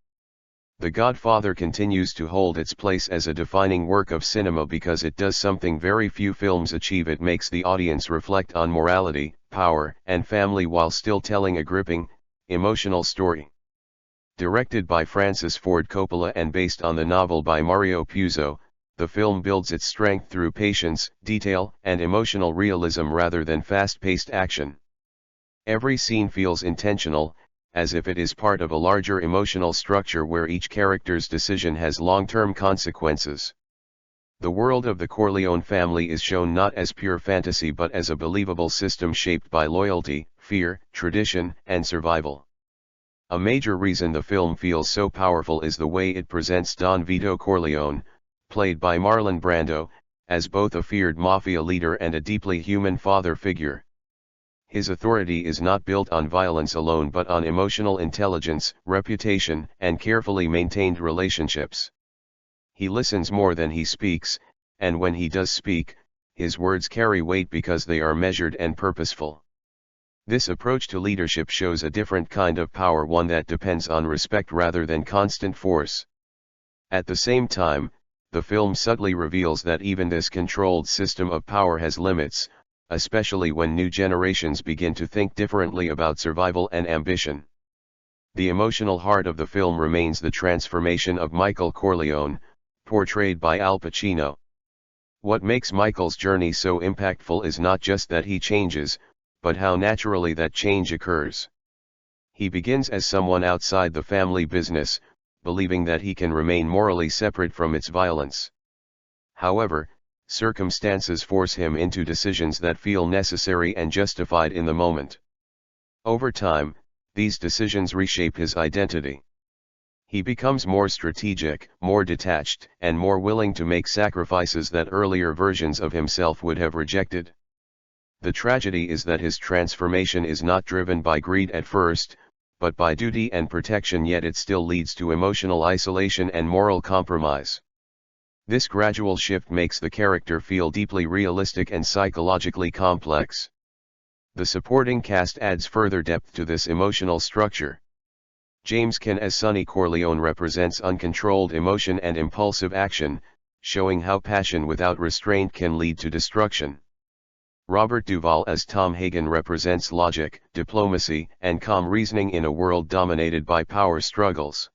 The Godfather continues to hold its place as a defining work of cinema because it does something very few films achieve. It makes the audience reflect on morality, power, and family while still telling a gripping, emotional story. Directed by Francis Ford Coppola and based on the novel by Mario Puzo, the film builds its strength through patience, detail, and emotional realism rather than fast-paced action. Every scene feels intentional, as if it is part of a larger emotional structure where each character's decision has long-term consequences. The world of the Corleone family is shown not as pure fantasy but as a believable system shaped by loyalty, fear, tradition, and survival. A major reason the film feels so powerful is the way it presents Don Vito Corleone, played by Marlon Brando, as both a feared mafia leader and a deeply human father figure. His authority is not built on violence alone but on emotional intelligence, reputation, and carefully maintained relationships. He listens more than he speaks, and when he does speak, his words carry weight because they are measured and purposeful. This approach to leadership shows a different kind of power, one that depends on respect rather than constant force. At the same time, the film subtly reveals that even this controlled system of power has limits, especially when new generations begin to think differently about survival and ambition. The emotional heart of the film remains the transformation of Michael Corleone, portrayed by Al Pacino. What makes Michael's journey so impactful is not just that he changes, but how naturally that change occurs. He begins as someone outside the family business, believing that he can remain morally separate from its violence. However, circumstances force him into decisions that feel necessary and justified in the moment. Over time, these decisions reshape his identity. He becomes more strategic, more detached, and more willing to make sacrifices that earlier versions of himself would have rejected. The tragedy is that his transformation is not driven by greed at first, but by duty and protection, yet it still leads to emotional isolation and moral compromise. This gradual shift makes the character feel deeply realistic and psychologically complex. The supporting cast adds further depth to this emotional structure. James Caan as Sonny Corleone represents uncontrolled emotion and impulsive action, showing how passion without restraint can lead to destruction. Robert Duvall as Tom Hagen represents logic, diplomacy, and calm reasoning in a world dominated by power struggles.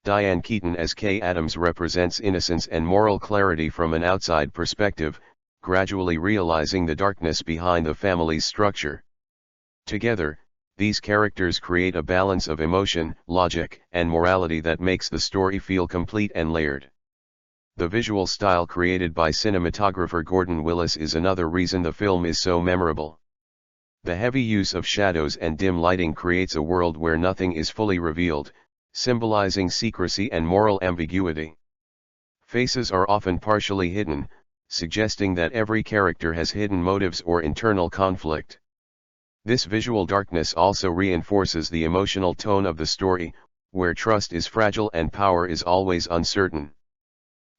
Diane Keaton as Kay Adams represents innocence and moral clarity from an outside perspective, gradually realizing the darkness behind the family's structure. Together, these characters create a balance of emotion, logic, and morality that makes the story feel complete and layered. The visual style created by cinematographer Gordon Willis is another reason the film is so memorable. The heavy use of shadows and dim lighting creates a world where nothing is fully revealed, symbolizing secrecy and moral ambiguity. Faces are often partially hidden, suggesting that every character has hidden motives or internal conflict. This visual darkness also reinforces the emotional tone of the story, where trust is fragile and power is always uncertain.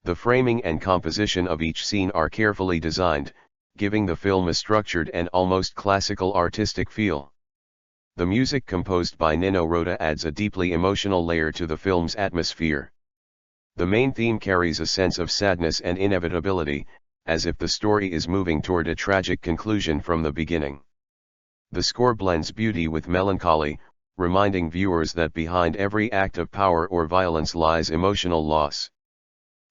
The framing and composition of each scene are carefully designed, giving the film a structured and almost classical artistic feel. The music composed by Nino Rota adds a deeply emotional layer to the film's atmosphere. The main theme carries a sense of sadness and inevitability, as if the story is moving toward a tragic conclusion from the beginning. The score blends beauty with melancholy, reminding viewers that behind every act of power or violence lies emotional loss.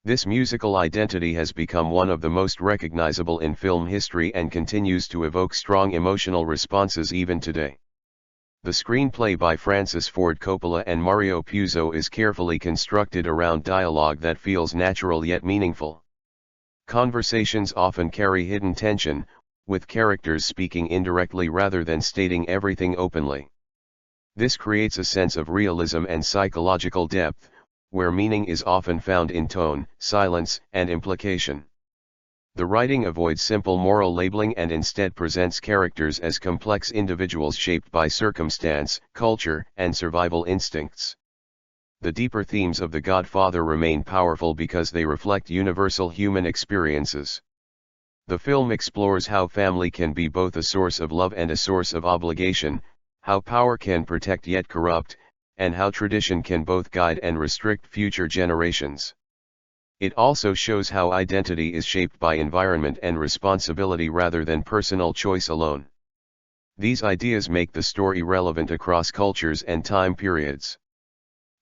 This musical identity has become one of the most recognizable in film history and continues to evoke strong emotional responses even today. The screenplay by Francis Ford Coppola and Mario Puzo is carefully constructed around dialogue that feels natural yet meaningful. Conversations often carry hidden tension, with characters speaking indirectly rather than stating everything openly. This creates a sense of realism and psychological depth, where meaning is often found in tone, silence, and implication. The writing avoids simple moral labeling and instead presents characters as complex individuals shaped by circumstance, culture, and survival instincts. The deeper themes of The Godfather remain powerful because they reflect universal human experiences. The film explores how family can be both a source of love and a source of obligation, how power can protect yet corrupt, and how tradition can both guide and restrict future generations. It also shows how identity is shaped by environment and responsibility rather than personal choice alone. These ideas make the story relevant across cultures and time periods.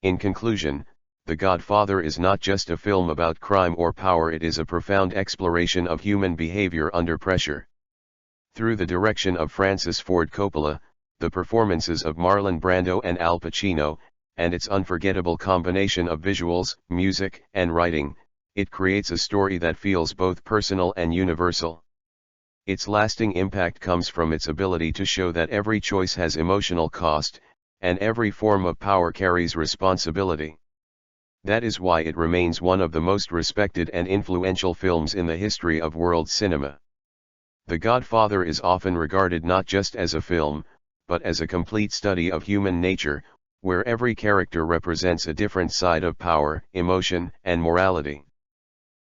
In conclusion, The Godfather is not just a film about crime or power, it is a profound exploration of human behavior under pressure. Through the direction of Francis Ford Coppola, the performances of Marlon Brando and Al Pacino, and its unforgettable combination of visuals, music, and writing, it creates a story that feels both personal and universal. Its lasting impact comes from its ability to show that every choice has emotional cost, and every form of power carries responsibility. That is why it remains one of the most respected and influential films in the history of world cinema. The Godfather is often regarded not just as a film, but as a complete study of human nature, where every character represents a different side of power, emotion, and morality.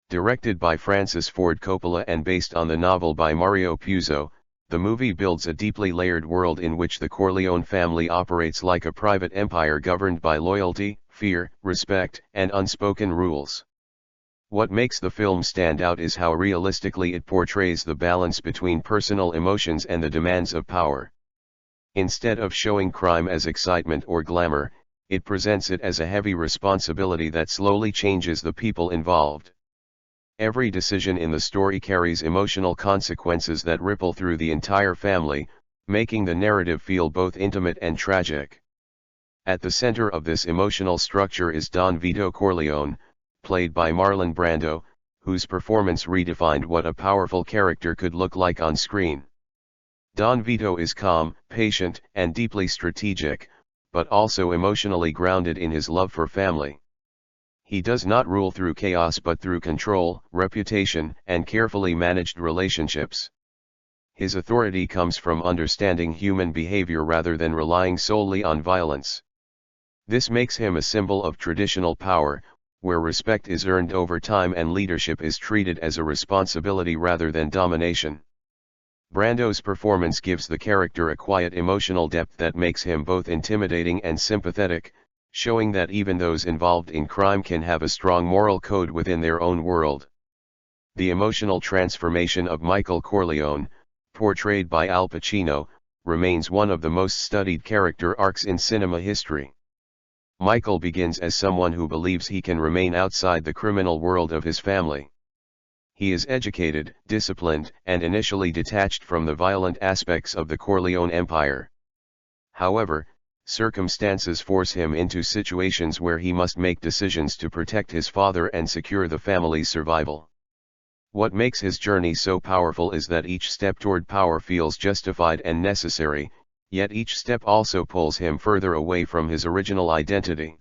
Directed by Francis Ford Coppola and based on the novel by Mario Puzo, the movie builds a deeply layered world in which the Corleone family operates like a private empire governed by loyalty, fear, respect, and unspoken rules. What makes the film stand out is how realistically it portrays the balance between personal emotions and the demands of power. Instead of showing crime as excitement or glamour, it presents it as a heavy responsibility that slowly changes the people involved. Every decision in the story carries emotional consequences that ripple through the entire family, making the narrative feel both intimate and tragic. At the center of this emotional structure is Don Vito Corleone, played by Marlon Brando, whose performance redefined what a powerful character could look like on screen. Don Vito is calm, patient, and deeply strategic, but also emotionally grounded in his love for family. He does not rule through chaos but through control, reputation, and carefully managed relationships. His authority comes from understanding human behavior rather than relying solely on violence. This makes him a symbol of traditional power, where respect is earned over time and leadership is treated as a responsibility rather than domination. Brando's performance gives the character a quiet emotional depth that makes him both intimidating and sympathetic, showing that even those involved in crime can have a strong moral code within their own world. The emotional transformation of Michael Corleone, portrayed by Al Pacino, remains one of the most studied character arcs in cinema history. Michael begins as someone who believes he can remain outside the criminal world of his family. He is educated, disciplined, and initially detached from the violent aspects of the Corleone empire. However, circumstances force him into situations where he must make decisions to protect his father and secure the family's survival. What makes his journey so powerful is that each step toward power feels justified and necessary, yet each step also pulls him further away from his original identity.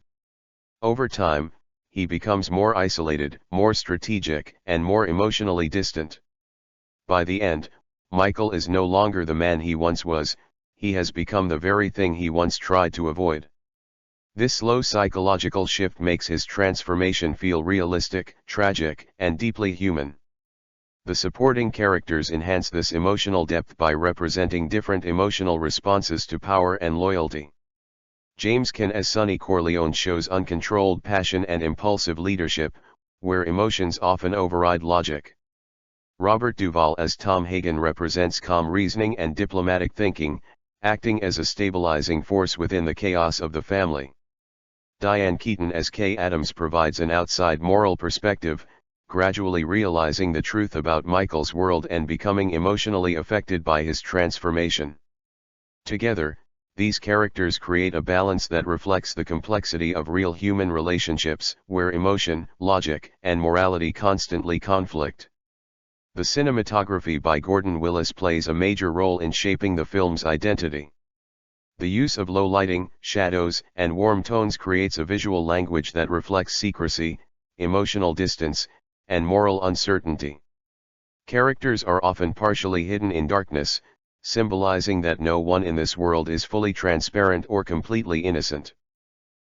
Over time, he becomes more isolated, more strategic, and more emotionally distant. By the end, Michael is no longer the man he once was, he has become the very thing he once tried to avoid. This slow psychological shift makes his transformation feel realistic, tragic, and deeply human. The supporting characters enhance this emotional depth by representing different emotional responses to power and loyalty. James Caan as Sonny Corleone shows uncontrolled passion and impulsive leadership, where emotions often override logic. Robert Duvall as Tom Hagen represents calm reasoning and diplomatic thinking, acting as a stabilizing force within the chaos of the family. Diane Keaton as Kay Adams provides an outside moral perspective, gradually realizing the truth about Michael's world and becoming emotionally affected by his transformation. Together, these characters create a balance that reflects the complexity of real human relationships, where emotion, logic, and morality constantly conflict. The cinematography by Gordon Willis plays a major role in shaping the film's identity. The use of low lighting, shadows, and warm tones creates a visual language that reflects secrecy, emotional distance, and moral uncertainty. Characters are often partially hidden in darkness, symbolizing that no one in this world is fully transparent or completely innocent.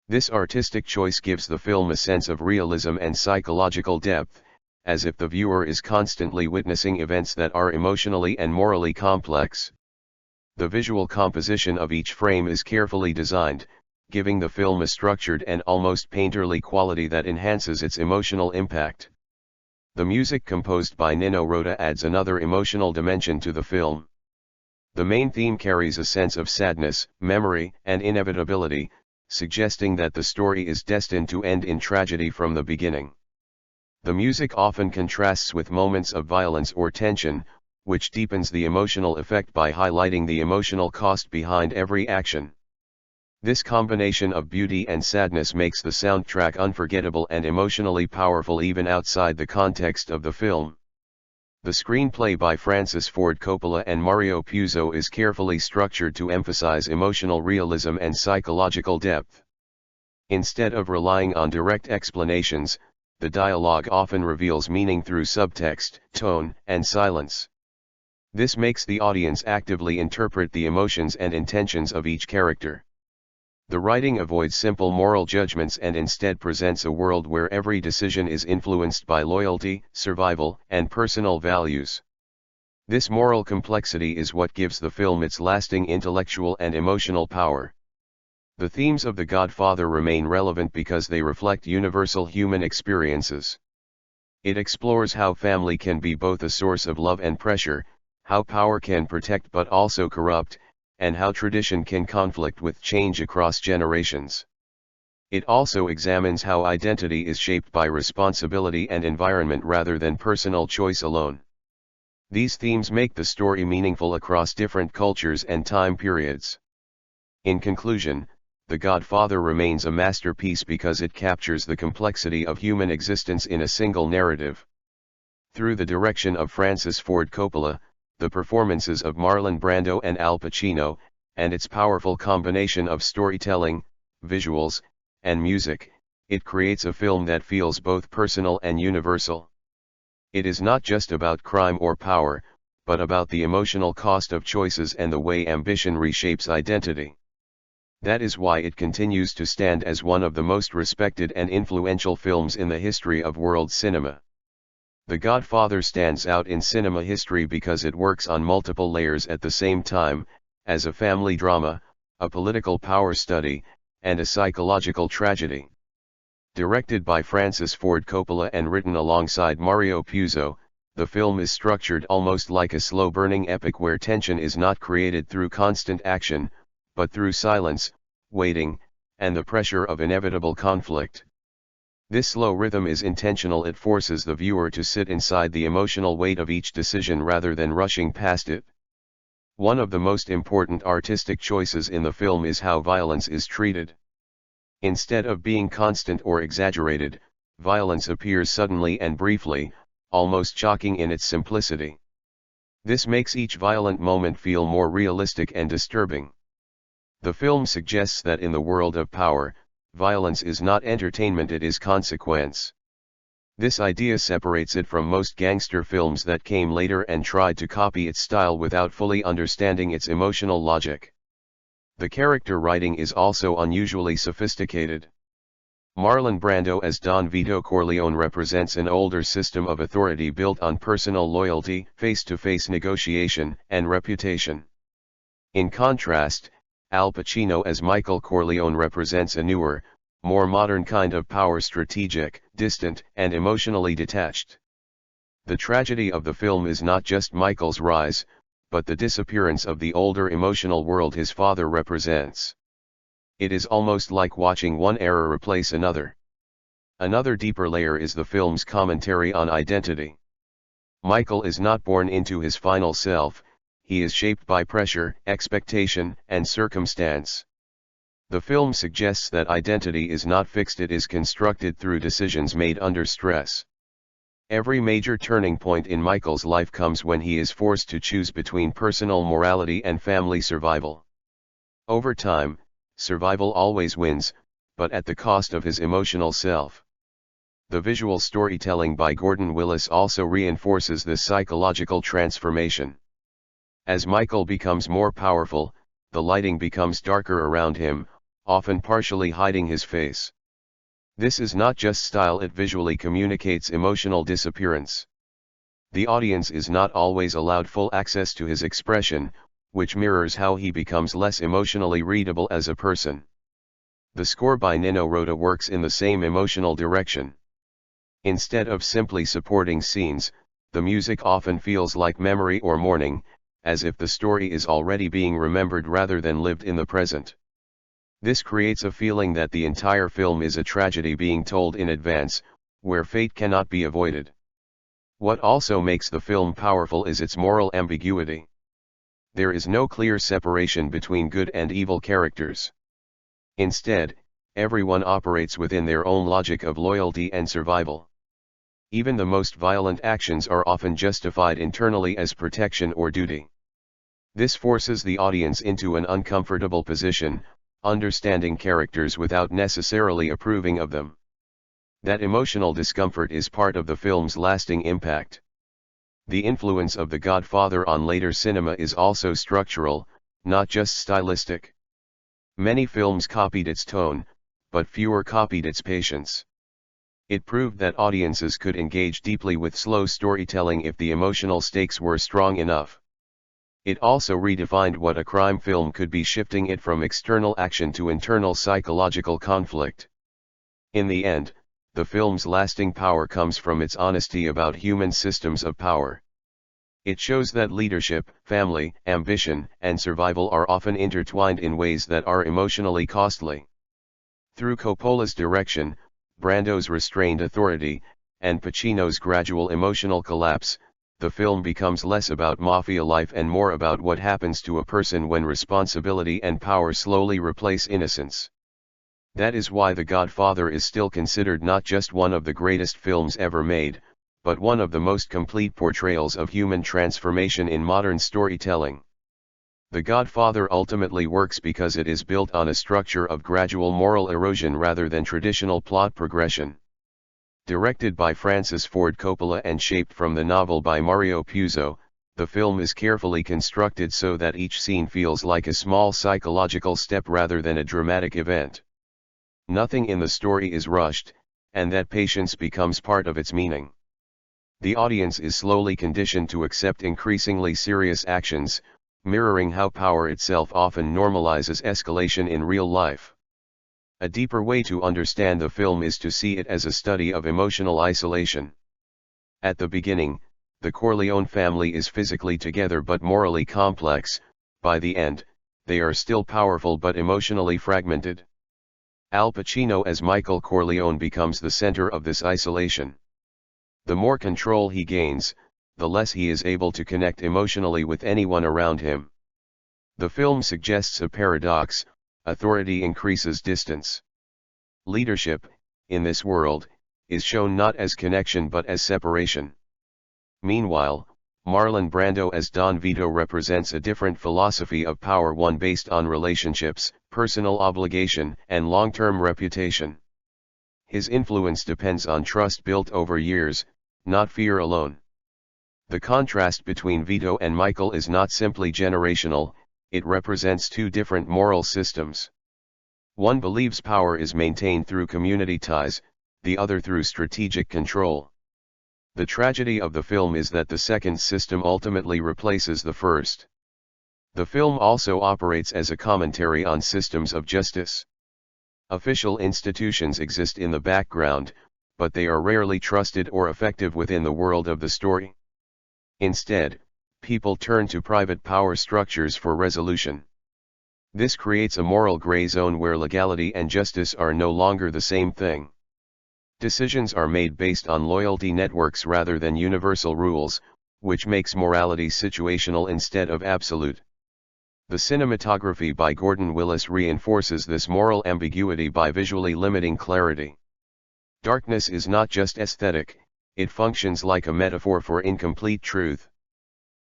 This artistic choice gives the film a sense of realism and psychological depth, as if the viewer is constantly witnessing events that are emotionally and morally complex. The visual composition of each frame is carefully designed, giving the film a structured and almost painterly quality that enhances its emotional impact. The music composed by Nino Rota adds another emotional dimension to the film. The main theme carries a sense of sadness, memory, and inevitability, suggesting that the story is destined to end in tragedy from the beginning. The music often contrasts with moments of violence or tension, which deepens the emotional effect by highlighting the emotional cost behind every action. This combination of beauty and sadness makes the soundtrack unforgettable and emotionally powerful even outside the context of the film. The screenplay by Francis Ford Coppola and Mario Puzo is carefully structured to emphasize emotional realism and psychological depth. Instead of relying on direct explanations, the dialogue often reveals meaning through subtext, tone, and silence. This makes the audience actively interpret the emotions and intentions of each character. The writing avoids simple moral judgments and instead presents a world where every decision is influenced by loyalty, survival, and personal values. This moral complexity is what gives the film its lasting intellectual and emotional power. The themes of The Godfather remain relevant because they reflect universal human experiences. It explores how family can be both a source of love and pressure, how power can protect but also corrupt, and how tradition can conflict with change across generations. It also examines how identity is shaped by responsibility and environment rather than personal choice alone. These themes make the story meaningful across different cultures and time periods. In conclusion, The Godfather remains a masterpiece because it captures the complexity of human existence in a single narrative. Through the direction of Francis Ford Coppola, the performances of Marlon Brando and Al Pacino, and its powerful combination of storytelling, visuals, and music, it creates a film that feels both personal and universal. It is not just about crime or power, but about the emotional cost of choices and the way ambition reshapes identity. That is why it continues to stand as one of the most respected and influential films in the history of world cinema. The Godfather stands out in cinema history because it works on multiple layers at the same time, as a family drama, a political power study, and a psychological tragedy. Directed by Francis Ford Coppola and written alongside Mario Puzo, the film is structured almost like a slow-burning epic where tension is not created through constant action, but through silence, waiting, and the pressure of inevitable conflict. This slow rhythm is intentional. It forces the viewer to sit inside the emotional weight of each decision rather than rushing past it. One of the most important artistic choices in the film is how violence is treated. Instead of being constant or exaggerated, violence appears suddenly and briefly, almost shocking in its simplicity. This makes each violent moment feel more realistic and disturbing. The film suggests that in the world of power, violence is not entertainment, it is consequence. This idea separates it from most gangster films that came later and tried to copy its style without fully understanding its emotional logic. The character writing is also unusually sophisticated. Marlon Brando as Don Vito Corleone represents an older system of authority built on personal loyalty, face-to-face negotiation, and reputation. In contrast, Al Pacino as Michael Corleone represents a newer, more modern kind of power, strategic, distant, and emotionally detached. The tragedy of the film is not just Michael's rise, but the disappearance of the older emotional world his father represents. It is almost like watching one era replace another. Another deeper layer is the film's commentary on identity. Michael is not born into his final self, he is shaped by pressure, expectation, and circumstance. The film suggests that identity is not fixed, it is constructed through decisions made under stress. Every major turning point in Michael's life comes when he is forced to choose between personal morality and family survival. Over time, survival always wins, but at the cost of his emotional self. The visual storytelling by Gordon Willis also reinforces this psychological transformation. As Michael becomes more powerful, the lighting becomes darker around him, often partially hiding his face. This is not just style, it visually communicates emotional disappearance. The audience is not always allowed full access to his expression, which mirrors how he becomes less emotionally readable as a person. The score by Nino Rota works in the same emotional direction. Instead of simply supporting scenes, the music often feels like memory or mourning, as if the story is already being remembered rather than lived in the present. This creates a feeling that the entire film is a tragedy being told in advance, where fate cannot be avoided. What also makes the film powerful is its moral ambiguity. There is no clear separation between good and evil characters. Instead, everyone operates within their own logic of loyalty and survival. Even the most violent actions are often justified internally as protection or duty. This forces the audience into an uncomfortable position, understanding characters without necessarily approving of them. That emotional discomfort is part of the film's lasting impact. The influence of The Godfather on later cinema is also structural, not just stylistic. Many films copied its tone, but fewer copied its patience. It proved that audiences could engage deeply with slow storytelling if the emotional stakes were strong enough. It also redefined what a crime film could be, shifting it from external action to internal psychological conflict. In the end, the film's lasting power comes from its honesty about human systems of power. It shows that leadership, family, ambition, and survival are often intertwined in ways that are emotionally costly. Through Coppola's direction, Brando's restrained authority, and Pacino's gradual emotional collapse, the film becomes less about mafia life and more about what happens to a person when responsibility and power slowly replace innocence. That is why The Godfather is still considered not just one of the greatest films ever made, but one of the most complete portrayals of human transformation in modern storytelling. The Godfather ultimately works because it is built on a structure of gradual moral erosion rather than traditional plot progression. Directed by Francis Ford Coppola and shaped from the novel by Mario Puzo, the film is carefully constructed so that each scene feels like a small psychological step rather than a dramatic event. Nothing in the story is rushed, and that patience becomes part of its meaning. The audience is slowly conditioned to accept increasingly serious actions, mirroring how power itself often normalizes escalation in real life. A deeper way to understand the film is to see it as a study of emotional isolation. At the beginning, the Corleone family is physically together but morally complex. By the end, they are still powerful but emotionally fragmented. Al Pacino as Michael Corleone becomes the center of this isolation. The more control he gains, the less he is able to connect emotionally with anyone around him. The film suggests a paradox: authority increases distance. Leadership, in this world, is shown not as connection but as separation. Meanwhile, Marlon Brando as Don Vito represents a different philosophy of power, one based on relationships, personal obligation, and long-term reputation. His influence depends on trust built over years, not fear alone. The contrast between Vito and Michael is not simply generational, it represents two different moral systems. One believes power is maintained through community ties, the other through strategic control. The tragedy of the film is that the second system ultimately replaces the first. The film also operates as a commentary on systems of justice. Official institutions exist in the background, but they are rarely trusted or effective within the world of the story. Instead, people turn to private power structures for resolution. This creates a moral gray zone where legality and justice are no longer the same thing. Decisions are made based on loyalty networks rather than universal rules, which makes morality situational instead of absolute. The cinematography by Gordon Willis reinforces this moral ambiguity by visually limiting clarity. Darkness is not just aesthetic, it functions like a metaphor for incomplete truth.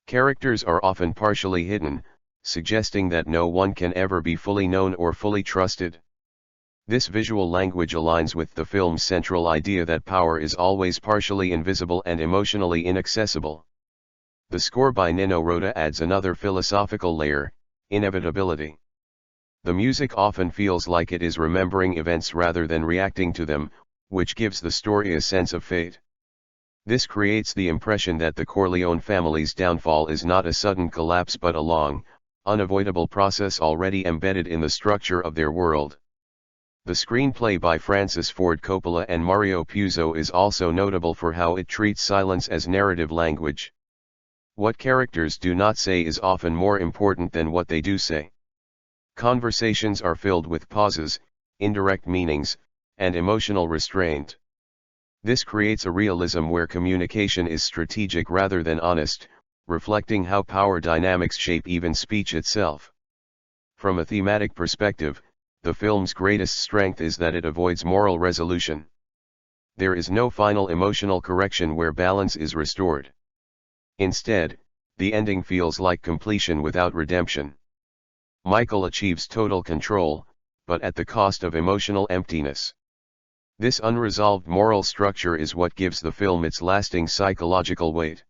Characters are often partially hidden, suggesting that no one can ever be fully known or fully trusted. This visual language aligns with the film's central idea that power is always partially invisible and emotionally inaccessible. The score by Nino Rota adds another philosophical layer: inevitability. The music often feels like it is remembering events rather than reacting to them, which gives the story a sense of fate. This creates the impression that the Corleone family's downfall is not a sudden collapse but a long, unavoidable process already embedded in the structure of their world. The screenplay by Francis Ford Coppola and Mario Puzo is also notable for how it treats silence as narrative language. What characters do not say is often more important than what they do say. Conversations are filled with pauses, indirect meanings, and emotional restraint. This creates a realism where communication is strategic rather than honest, reflecting how power dynamics shape even speech itself. From a thematic perspective, the film's greatest strength is that it avoids moral resolution. There is no final emotional correction where balance is restored. Instead, the ending feels like completion without redemption. Michael achieves total control, but at the cost of emotional emptiness. This unresolved moral structure is what gives the film its lasting psychological weight.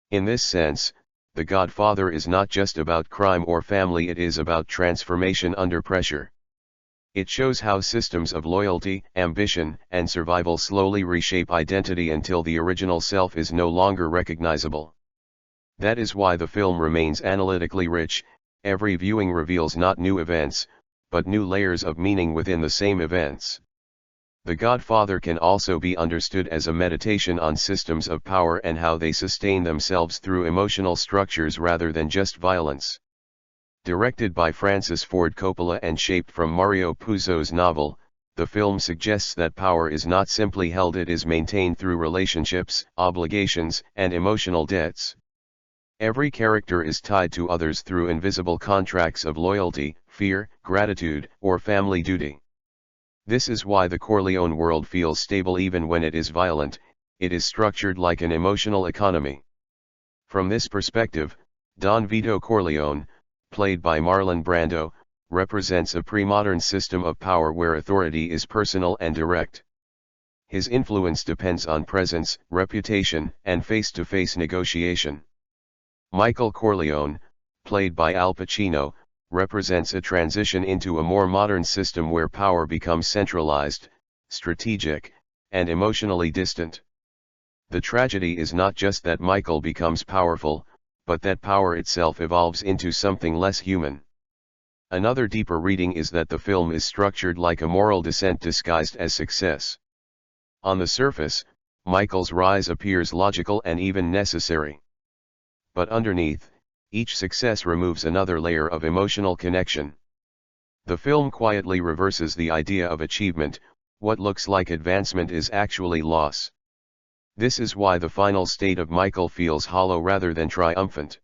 In this sense, The Godfather is not just about crime or family, it is about transformation under pressure. It shows how systems of loyalty, ambition, and survival slowly reshape identity until the original self is no longer recognizable. That is why the film remains analytically rich. Every viewing reveals not new events, but new layers of meaning within the same events. The Godfather can also be understood as a meditation on systems of power and how they sustain themselves through emotional structures rather than just violence. Directed by Francis Ford Coppola and shaped from Mario Puzo's novel, the film suggests that power is not simply held, it is maintained through relationships, obligations, and emotional debts. Every character is tied to others through invisible contracts of loyalty, fear, gratitude, or family duty. This is why the Corleone world feels stable even when it is violent. It is structured like an emotional economy. From this perspective, Don Vito Corleone, played by Marlon Brando, represents a pre-modern system of power where authority is personal and direct. His influence depends on presence, reputation, and face-to-face negotiation. Michael Corleone, played by Al Pacino, represents a transition into a more modern system where power becomes centralized, strategic, and emotionally distant. The tragedy is not just that Michael becomes powerful, but that power itself evolves into something less human. Another deeper reading is that the film is structured like a moral descent disguised as success. On the surface, Michael's rise appears logical and even necessary. But underneath, each success removes another layer of emotional connection. The film quietly reverses the idea of achievement. What looks like advancement is actually loss. This is why the final state of Michael feels hollow rather than triumphant.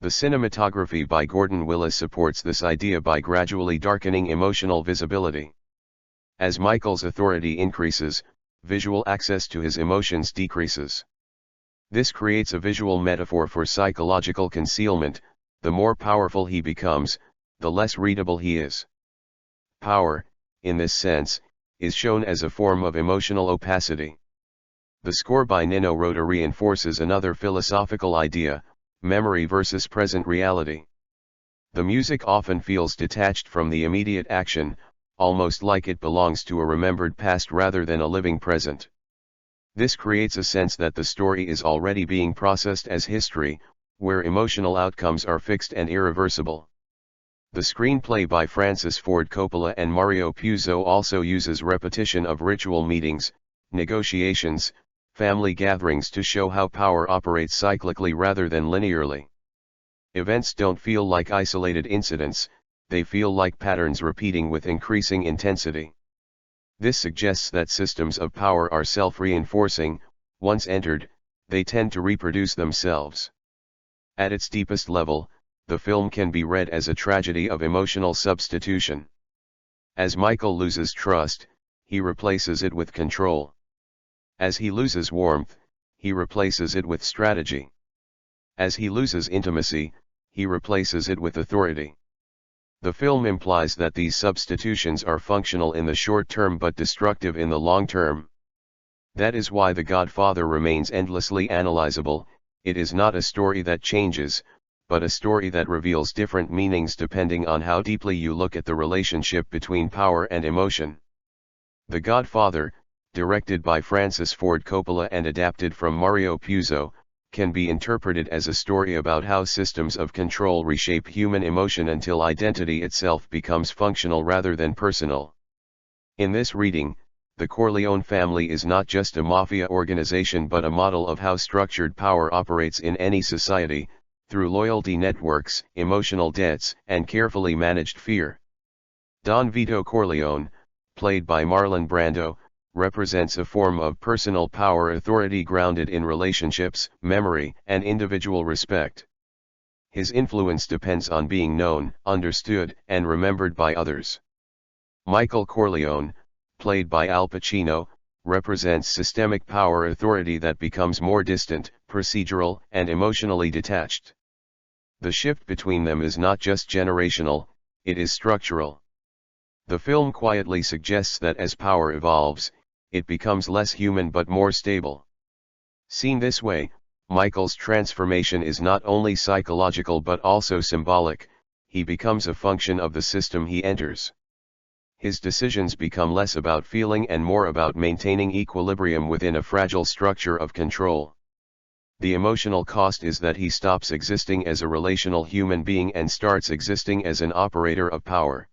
The cinematography by Gordon Willis supports this idea by gradually darkening emotional visibility. As Michael's authority increases, visual access to his emotions decreases. This creates a visual metaphor for psychological concealment. The more powerful he becomes, the less readable he is. Power, in this sense, is shown as a form of emotional opacity. The score by Nino Rota reinforces another philosophical idea: memory versus present reality. The music often feels detached from the immediate action, almost like it belongs to a remembered past rather than a living present. This creates a sense that the story is already being processed as history, where emotional outcomes are fixed and irreversible. The screenplay by Francis Ford Coppola and Mario Puzo also uses repetition of ritual meetings, negotiations, family gatherings to show how power operates cyclically rather than linearly. Events don't feel like isolated incidents, they feel like patterns repeating with increasing intensity. This suggests that systems of power are self-reinforcing. Once entered, they tend to reproduce themselves. At its deepest level, the film can be read as a tragedy of emotional substitution. As Michael loses trust, he replaces it with control. As he loses warmth, he replaces it with strategy. As he loses intimacy, he replaces it with authority. The film implies that these substitutions are functional in the short term but destructive in the long term. That is why The Godfather remains endlessly analyzable. It is not a story that changes, but a story that reveals different meanings depending on how deeply you look at the relationship between power and emotion. The Godfather, directed by Francis Ford Coppola and adapted from Mario Puzo, can be interpreted as a story about how systems of control reshape human emotion until identity itself becomes functional rather than personal. In this reading, the Corleone family is not just a mafia organization but a model of how structured power operates in any society, through loyalty networks, emotional debts, and carefully managed fear. Don Vito Corleone, played by Marlon Brando, represents a form of personal power authority grounded in relationships, memory, and individual respect. His influence depends on being known, understood, and remembered by others. Michael Corleone, played by Al Pacino, represents systemic power authority that becomes more distant, procedural, and emotionally detached. The shift between them is not just generational, it is structural. The film quietly suggests that as power evolves, it becomes less human but more stable. Seen this way, Michael's transformation is not only psychological but also symbolic. He becomes a function of the system he enters. His decisions become less about feeling and more about maintaining equilibrium within a fragile structure of control. The emotional cost is that he stops existing as a relational human being and starts existing as an operator of power.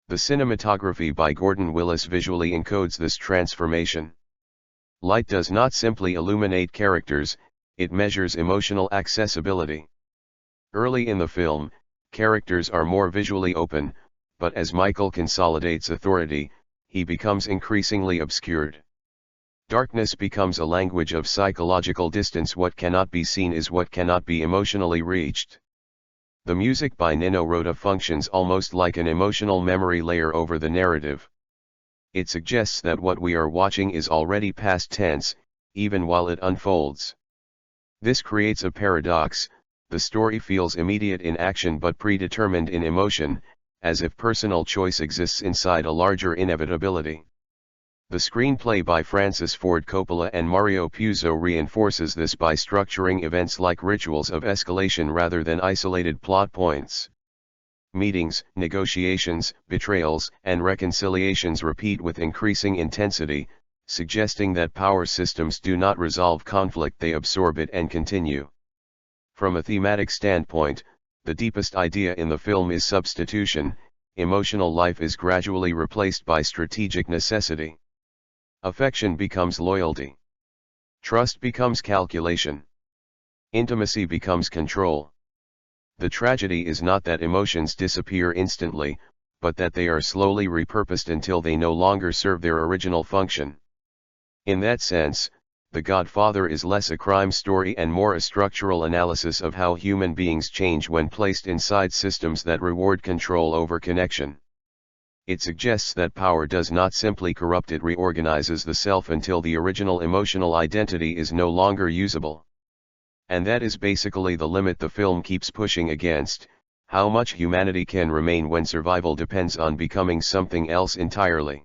The cinematography by Gordon Willis visually encodes this transformation. Light does not simply illuminate characters, it measures emotional accessibility. Early in the film, characters are more visually open, but as Michael consolidates authority, he becomes increasingly obscured. Darkness becomes a language of psychological distance. What cannot be seen is what cannot be emotionally reached. The music by Nino Rota functions almost like an emotional memory layer over the narrative. It suggests that what we are watching is already past tense, even while it unfolds. This creates a paradox: the story feels immediate in action but predetermined in emotion, as if personal choice exists inside a larger inevitability. The screenplay by Francis Ford Coppola and Mario Puzo reinforces this by structuring events like rituals of escalation rather than isolated plot points. Meetings, negotiations, betrayals, and reconciliations repeat with increasing intensity, suggesting that power systems do not resolve conflict, they absorb it and continue. From a thematic standpoint, the deepest idea in the film is substitution. Emotional life is gradually replaced by strategic necessity. Affection becomes loyalty. Trust becomes calculation. Intimacy becomes control. The tragedy is not that emotions disappear instantly, but that they are slowly repurposed until they no longer serve their original function. In that sense, The Godfather is less a crime story and more a structural analysis of how human beings change when placed inside systems that reward control over connection. It suggests that power does not simply corrupt, it reorganizes the self until the original emotional identity is no longer usable. And that is basically the limit the film keeps pushing against, how much humanity can remain when survival depends on becoming something else entirely.